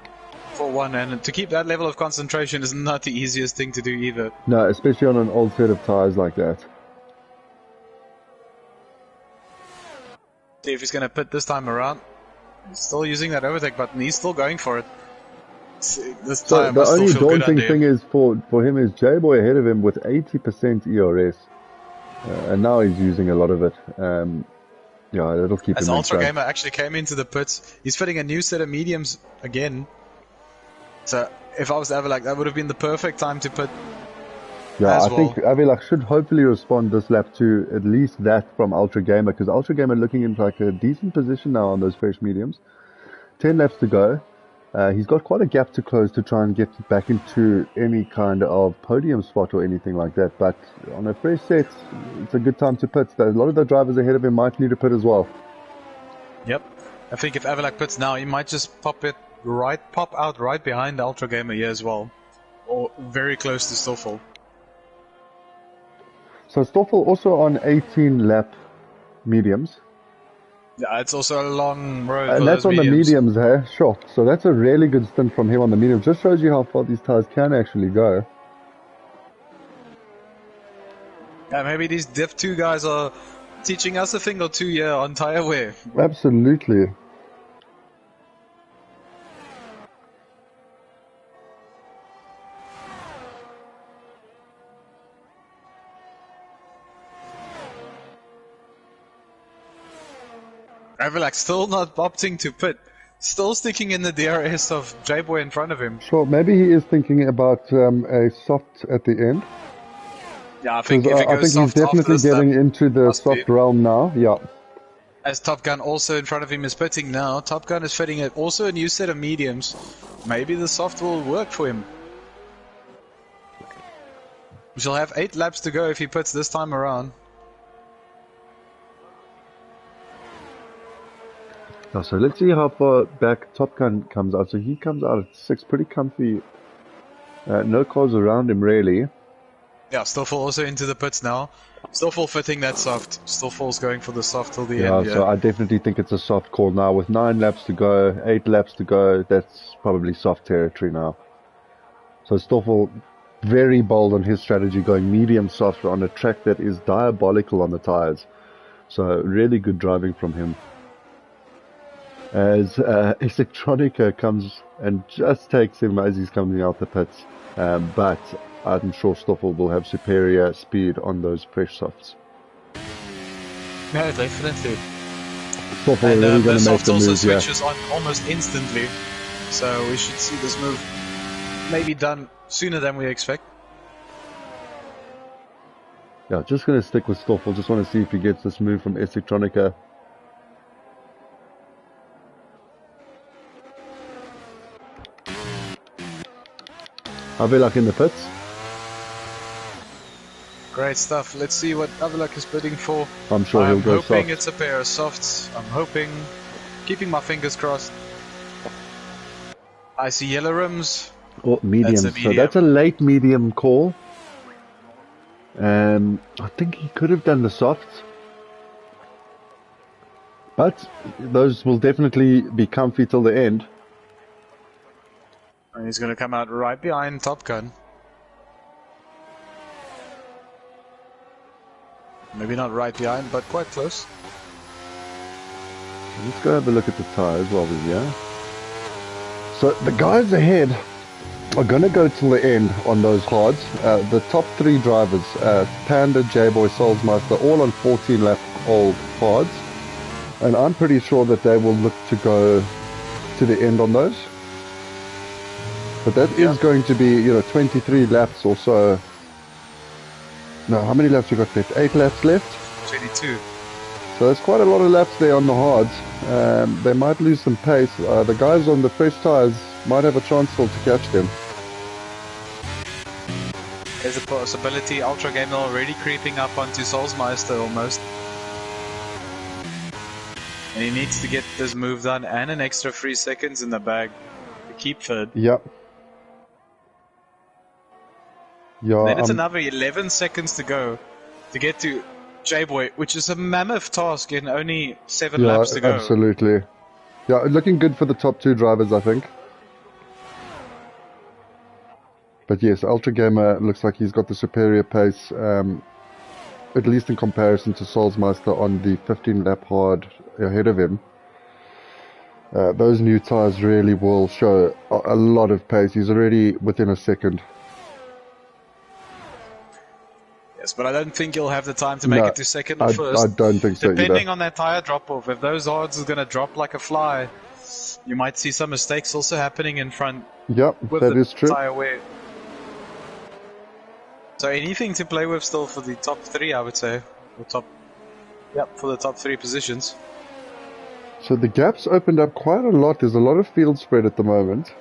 for one, and to keep that level of concentration is not the easiest thing to do either. No, especially on an old set of tires like that. See if he's going to pit this time around. He's still using that overtake button. He's still going for it. This time, the only daunting thing is for him is J-Boy ahead of him with 80% ERS. And now he's using a lot of it. It'll keep him as Ultra Gamer actually came into the pits, he's fitting a new set of mediums again. So if I was Avalak, that would have been the perfect time to pit. Yeah, I think Avalak should hopefully respond this lap to at least that from Ultra Gamer, because Ultra Gamer looking in like a decent position now on those fresh mediums. 10 laps to go. He's got quite a gap to close to try and get back into any kind of podium spot or anything like that. But on a fresh set, it's a good time to pit. A lot of the drivers ahead of him might need to pit as well. Yep. I think if Avalak pits now, he might just pop out right behind Ultra Gamer here as well. Or very close to Stoffel. So Stoffel also on 18 lap mediums. Yeah, it's also a long road. And that's on the mediums, hey? Sure. So that's a really good stint from him on the mediums. Just shows you how far these tires can actually go. Yeah, maybe these Div 2 guys are teaching us a thing or two here on tire wear. Absolutely. Avalak still not opting to pit. Still sticking in the DRS of J-Boy in front of him. Sure, maybe he is thinking about a soft at the end. Yeah, I think if he goes he's definitely getting into the soft realm now. Yeah. As Top Gun also in front of him is pitting now. Top Gun is fitting also a new set of mediums. Maybe the soft will work for him. We shall have 8 laps to go if he pits this time around. So let's see how far back Top Gun comes out. So he comes out at 6, pretty comfy. No cars around him really. Yeah, Stoffel also into the pits now. Stoffel fitting that soft. Stoffel's going for the soft till the end. Yeah, so I definitely think it's a soft call now. With 9 laps to go, 8 laps to go, that's probably soft territory now. So Stoffel, very bold on his strategy, going medium soft on a track that is diabolical on the tires. So really good driving from him. As Electronica comes and just takes him as he's coming out the pits. But I'm sure Stoffel will have superior speed on those fresh softs. No, definitely. Stoffel really going to make the also move, switches on almost instantly. So we should see this move maybe done sooner than we expect. Yeah, just going to stick with Stoffel. Just want to see if he gets this move from Electronica. I'll be like in the pits. Great stuff. Let's see what Avilak is bidding for. I'm sure he'll go soft. I'm hoping it's a pair of softs. I'm hoping, keeping my fingers crossed. I see yellow rims. Oh, medium. So that's a late medium call. I think he could have done the softs. But those will definitely be comfy till the end. And he's going to come out right behind Top Gun. Maybe not right behind, but quite close. Let's go have a look at the tires while we're here. So the guys ahead are going to go till the end on those hards. The top three drivers, Panda, J-Boy, Soulsmeister, all on 14 lap old hards. And I'm pretty sure that they will look to go to the end on those. But that is going to be, 23 laps or so. No, how many laps we got left? 8 laps left? 22. So there's quite a lot of laps there on the hards. They might lose some pace. The guys on the fresh tyres might have a chance still to catch them. There's a possibility. Ultra Gamer already creeping up onto Soulsmeister almost. And he needs to get this move done and an extra 3 seconds in the bag to keep third. Yep. Yeah, then it's another 11 seconds to go to get to J-Boy, which is a mammoth task in only 7 laps to go. Absolutely. Yeah, looking good for the top 2 drivers, I think. But yes, Ultra Gamer looks like he's got the superior pace, at least in comparison to Soulsmeister on the 15 lap hard ahead of him. Those new tyres really will show a lot of pace. He's already within a second. Yes, but I don't think he'll have the time to make it to second or first. I don't think so either. Depending on that tyre drop-off, if those hards are going to drop like a fly, you might see some mistakes also happening in front. Yep, that is true. Tyre wear. So anything to play with still for the top 3, I would say. For the top 3 positions. So the gaps opened up quite a lot. There's a lot of field spread at the moment.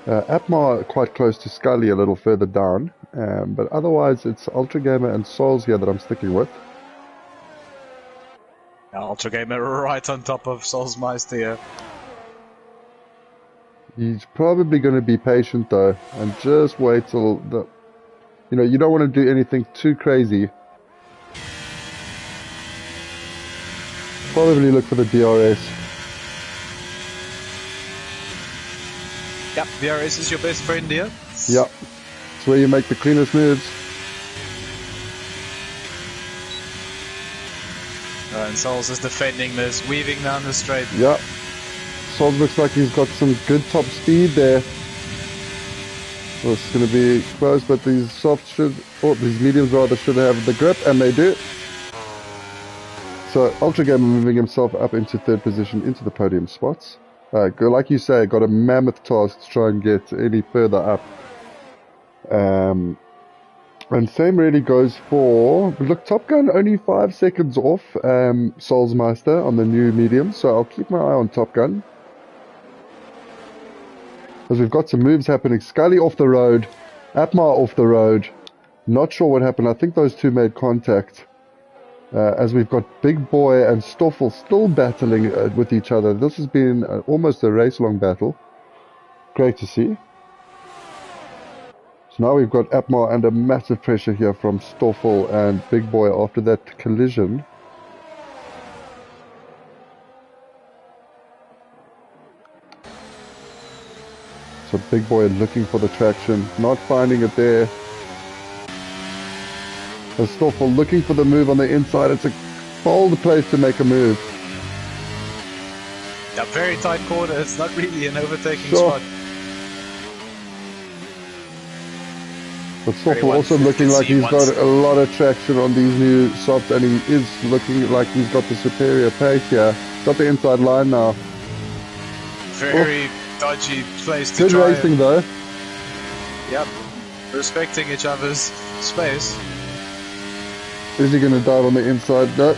Atmar quite close to Scully a little further down. But otherwise it's Ultra Gamer and Souls here that I'm sticking with. Ultra Gamer right on top of Soulsmeister here. He's probably going to be patient though, and just wait till the... you don't want to do anything too crazy. Probably look for the DRS. Yep, DRS is your best friend here. Yep. It's where you make the cleanest moves. And Souls is defending this, weaving down the straight. Yep. Souls looks like he's got some good top speed there. Well, it's going to be close, but these these mediums rather should have the grip, and they do. So Ultra Gamer moving himself up into 3rd position, into the podium spots. Like you say, got a mammoth task to try and get any further up. And same really goes for... Look, Top Gun only 5 seconds off Soulsmeister on the new medium, so I'll keep my eye on Top Gun. Because we've got some moves happening. Scully off the road, Atmar off the road. Not sure what happened. I think those two made contact. As we've got Big Boy and Stoffel still battling with each other. This has been almost a race-long battle. Great to see. So now we've got Atmar under massive pressure here from Stoffel and Big Boy after that collision. So Big Boy looking for the traction, not finding it there. And Stoffel looking for the move on the inside. It's a bold place to make a move. A very tight corner. It's not really an overtaking spot. But Stoffel also looking like he's got a lot of traction on these new softs, and he is looking like he's got the superior pace here. Got the inside line now. Very dodgy place to try. Good racing though. Yep. Respecting each other's space. Is he going to dive on the inside? No.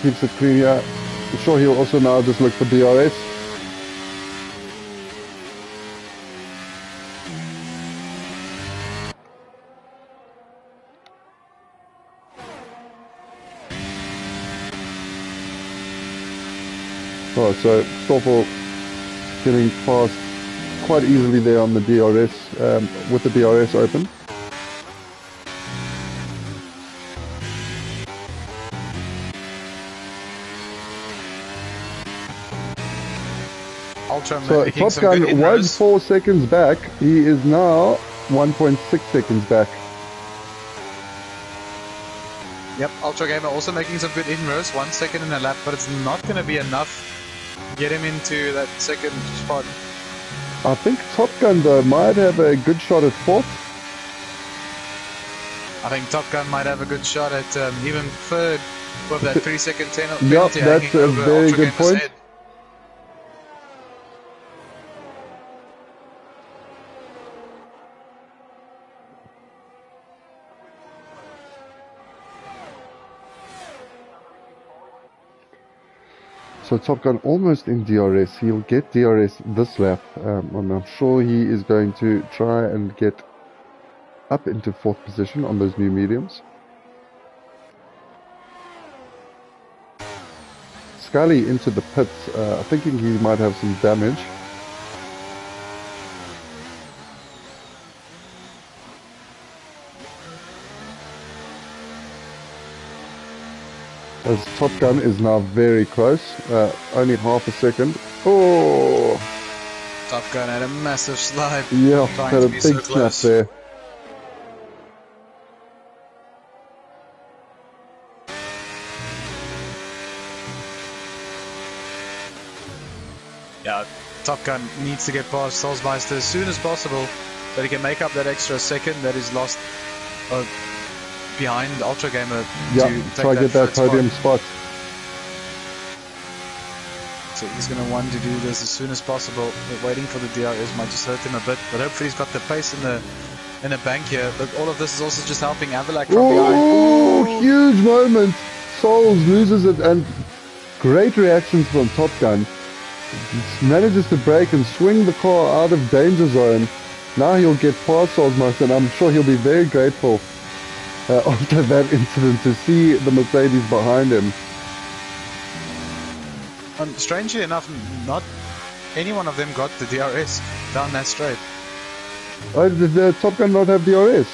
Keeps it clean here. I'm sure he'll also now just look for DRS. Oh, so Stoffel getting past quite easily there on the DRS, with the DRS open. So Top Gun was 4 seconds back. He is now 1.6 seconds back. Yep, Ultra Gamer also making some good inroads, 1 second in a lap, but it's not going to be enough to get him into that second spot. I think Top Gun though might have a good shot at 4th. I think Top Gun might have a good shot at even 3rd with that 3 second penalty. Yep, that's a very good point. Head. So Top Gun almost in DRS. He'll get DRS this lap, and I'm sure he is going to try and get up into 4th position on those new mediums. Scully into the pits, thinking he might have some damage. As Top Gun is now very close, only half a second. Oh! Top Gun had a massive slide. Yeah, had a big snap there. Yeah, Top Gun needs to get past Solzmeister as soon as possible so he can make up that extra second that is lost behind Ultra Gamer. Yeah, try to get that podium spot. So he's going to want to do this as soon as possible. But waiting for the DRS might just hurt him a bit, but hopefully he's got the pace in the bank here. But all of this is also just helping Avalak from behind. Oh, huge moment! Souls loses it, and great reactions from Top Gun. Manages to brake and swing the car out of danger zone. Now he'll get past Solzmeister, and I'm sure he'll be very grateful after that incident to see the Mercedes behind him. Strangely enough, not any one of them got the DRS down that straight. Oh, did the Top Gun not have DRS?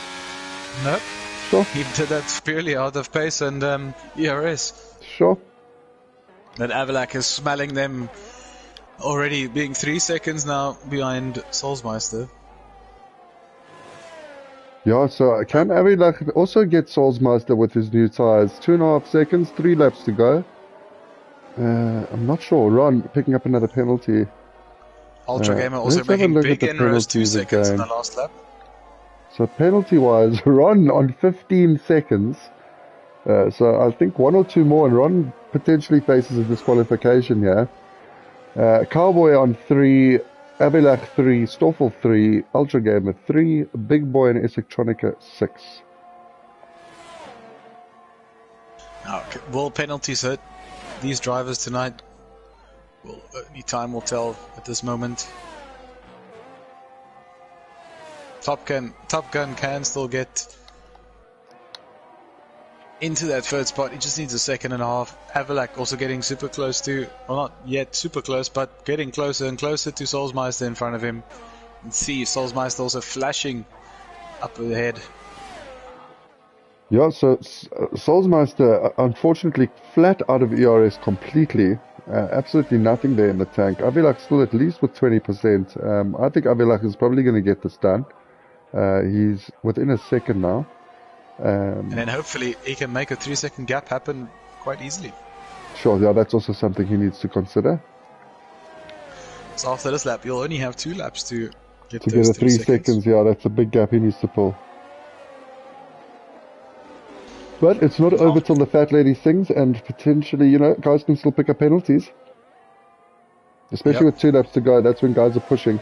Nope. Sure. He did that purely out of pace and ERS. Sure. That Avalak is smelling them already being 3 seconds now behind Solzmeister. Yeah, so can Avalak also get Solzmeister with his new tyres? 2.5 seconds, 3 laps to go. I'm not sure. Ron picking up another penalty. Ultra Gamer also making big inroads, 2 seconds in the last lap. So penalty-wise, Ron on 15 seconds. So I think 1 or 2 more, and Ron potentially faces a disqualification here. Cowboy on 3, Avalak 3, Stoffel 3, Ultra Gamer 3, Big Boy and Electronica 6. Will penalties hurt these drivers tonight? Well, only time will tell at this moment. Top Gun can still get into that 3rd spot. He just needs a 2.5 seconds. Avalak also getting super close to, well, not yet super close, but getting closer and closer to Solzmeister in front of him. And see Solzmeister also flashing up ahead. Yeah, so Solzmeister unfortunately flat out of ERS completely. Absolutely nothing there in the tank. Avalak still at least with 20%. I think Avalak is probably going to get this done. He's within a second now. And then hopefully he can make a 3 second gap happen quite easily. Sure, yeah, that's also something he needs to consider. So after this lap, you'll only have 2 laps to get a 3 seconds. Yeah, that's a big gap he needs to pull. But it's not over till the fat lady sings, and potentially, you know, guys can still pick up penalties. Especially with 2 laps to go, that's when guys are pushing.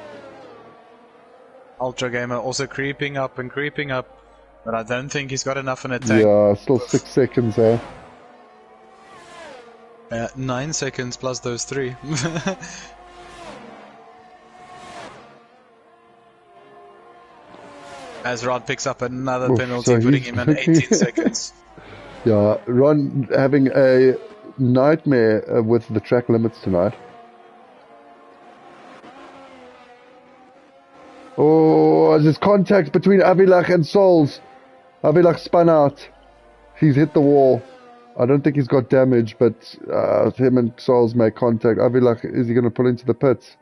Ultra Gamer also creeping up, but I don't think he's got enough in a tank. Yeah, still 6 seconds there. 9 seconds plus those 3. As Rod picks up another penalty, putting him at 18 seconds. Yeah, Ron having a nightmare with the track limits tonight. Oh, there's contact between Avilach and Souls. Avilach spun out. He's hit the wall. I don't think he's got damage, but him and Souls make contact. Avilach, is he going to pull into the pits?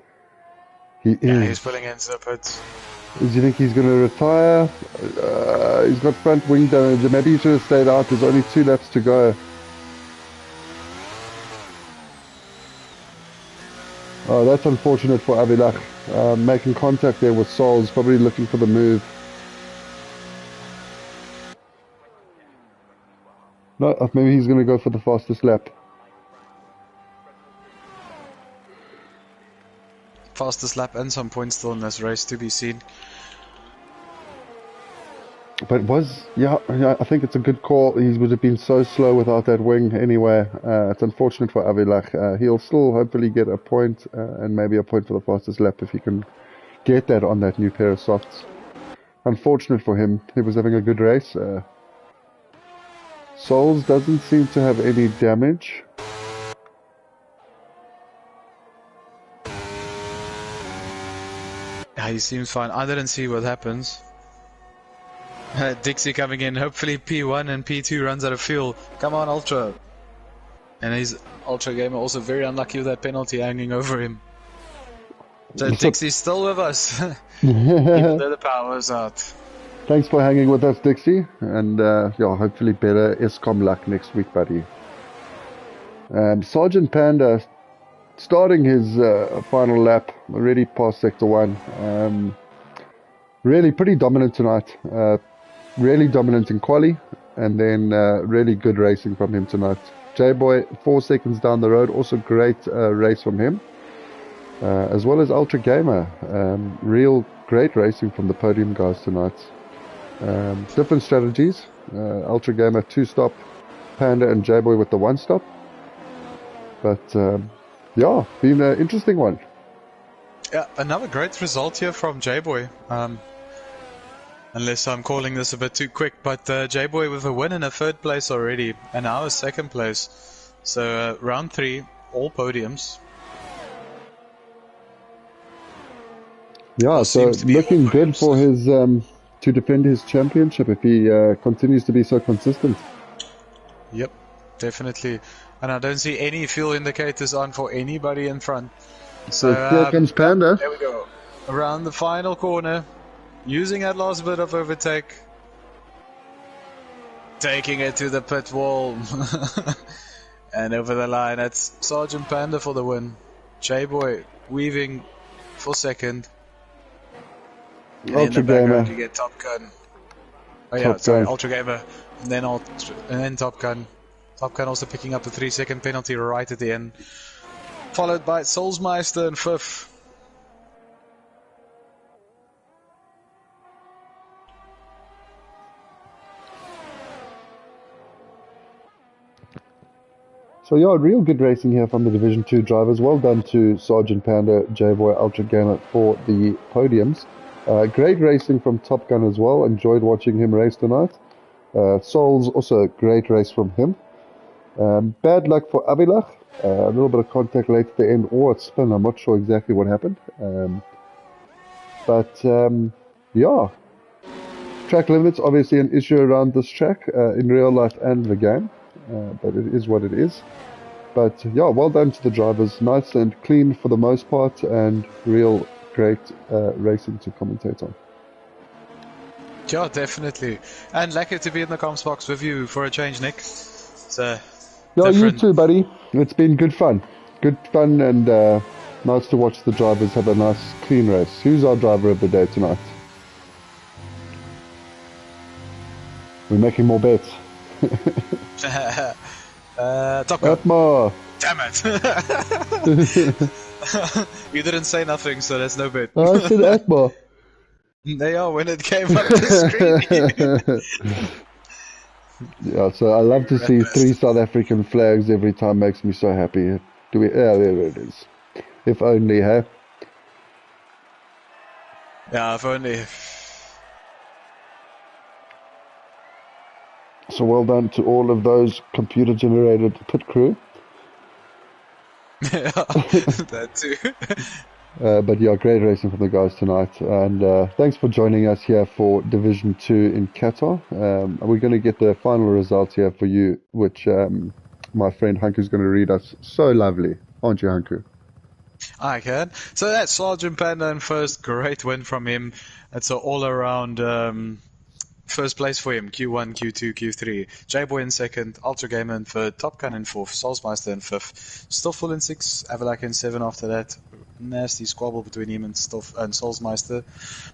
He is. He's pulling into the pits. Do you think he's going to retire? He's got front wing damage. Maybe he should have stayed out. There's only 2 laps to go. Oh, that's unfortunate for Avilach. Making contact there with Souls, probably looking for the move. No, maybe he's going to go for the fastest lap. Fastest lap and some points still in this race to be seen. But I think it's a good call. He would have been so slow without that wing anyway. It's unfortunate for Avilach. He'll still hopefully get a point and maybe a point for the fastest lap if he can get that on that new pair of softs. Unfortunate for him. He was having a good race. Souls doesn't seem to have any damage. Yeah, he seems fine. I didn't see what happens. Dixie coming in. Hopefully P1 and P2 runs out of fuel. Come on, Ultra. And his Ultra Gamer also very unlucky with that penalty hanging over him. So Dixie's still with us. Even though the power's out. Thanks for hanging with us, Dixie. And hopefully better ESCOM luck next week, buddy. Sergeant Panda starting his final lap, already past Sector 1. Really pretty dominant tonight. Really dominant in quali, and then really good racing from him tonight. J-Boy 4 seconds down the road, also great race from him, as well as Ultra Gamer. Real great racing from the podium guys tonight. Different strategies. Ultra Gamer 2-stop, Panda and J-Boy with the 1-stop. But been an interesting one. Yeah, another great result here from J-Boy. Unless I'm calling this a bit too quick, but J-Boy with a win in a 3rd place already, and now a 2nd place. So round 3, all podiums. Yeah, so looking good for his to defend his championship if he continues to be so consistent. Yep, definitely. And I don't see any fuel indicators on for anybody in front. So here comes Panda. There we go. Around the final corner. Using that last bit of overtake. Taking it to the pit wall. And over the line. That's Sergeant Panda for the win. J-Boy weaving for 2nd. Ultra Gamer. To get Top Gun. Oh yeah, sorry, Ultra Gamer. And then Top Gun. Top Gun also picking up the 3-second penalty right at the end. Followed by Soulsmeister in 5th. So real good racing here from the Division 2 drivers. Well done to Sergeant Panda, J-Boy, Ultra Gamer for the podiums. Great racing from Top Gun as well. Enjoyed watching him race tonight. Souls, also a great race from him. Bad luck for Avilach. A little bit of contact late at the end or a spin. I'm not sure exactly what happened. Track limits, obviously an issue around this track in real life and the game. But it is what it is. But well done to the drivers. Nice and clean for the most part, and real great racing to commentate on. Yeah, definitely. And lucky to be in the comms box with you for a change, Nick. So, you too, buddy. It's been good fun. Good fun, and nice to watch the drivers have a nice clean race. Who's our driver of the day tonight? We're making more bets. Top Gun. Atma. Damn it. You didn't say nothing, so there's no bet. I said Atma. They are when it came up the screen. Yeah, so I love to see 3 South African flags every time. Makes me so happy. There it is. If only, hey? Yeah, if only. So well done to all of those computer-generated pit crew. That too. But yeah, great racing from the guys tonight. And thanks for joining us here for Division 2 in Qatar. We're going to get the final results here for you, which my friend Hanku's going to read us. So lovely, aren't you, Hanku? I can. So that's Sergeant Panda in first. Great win from him. It's an all-around first place for him. Q1, Q2, Q3. J-Boy in second. Ultra Gamer in third. Top Gun in fourth. Soulsmeister in fifth. Stoffel in sixth. Avalak in seven after that. Nasty squabble between him and Soulsmeister.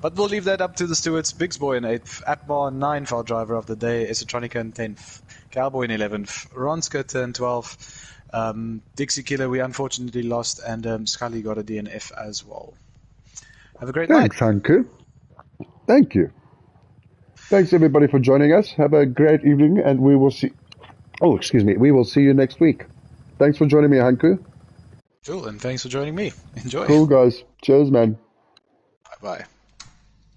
But we'll leave that up to the stewards. Biggs Boy in 8th. Atmar in 9th, our driver of the day. Esotronica in 10th. Cowboy in 11th. Ronskut in 12th. Dixie Killer, we unfortunately lost, and Scully got a DNF as well. Have a great night. Thanks, Hanku. Thank you. Thanks, everybody, for joining us. Have a great evening, and we will see... Oh, excuse me. We will see you next week. Thanks for joining me, Hanku. Cool, and thanks for joining me. Enjoy. Cool, guys. Cheers, man. Bye-bye.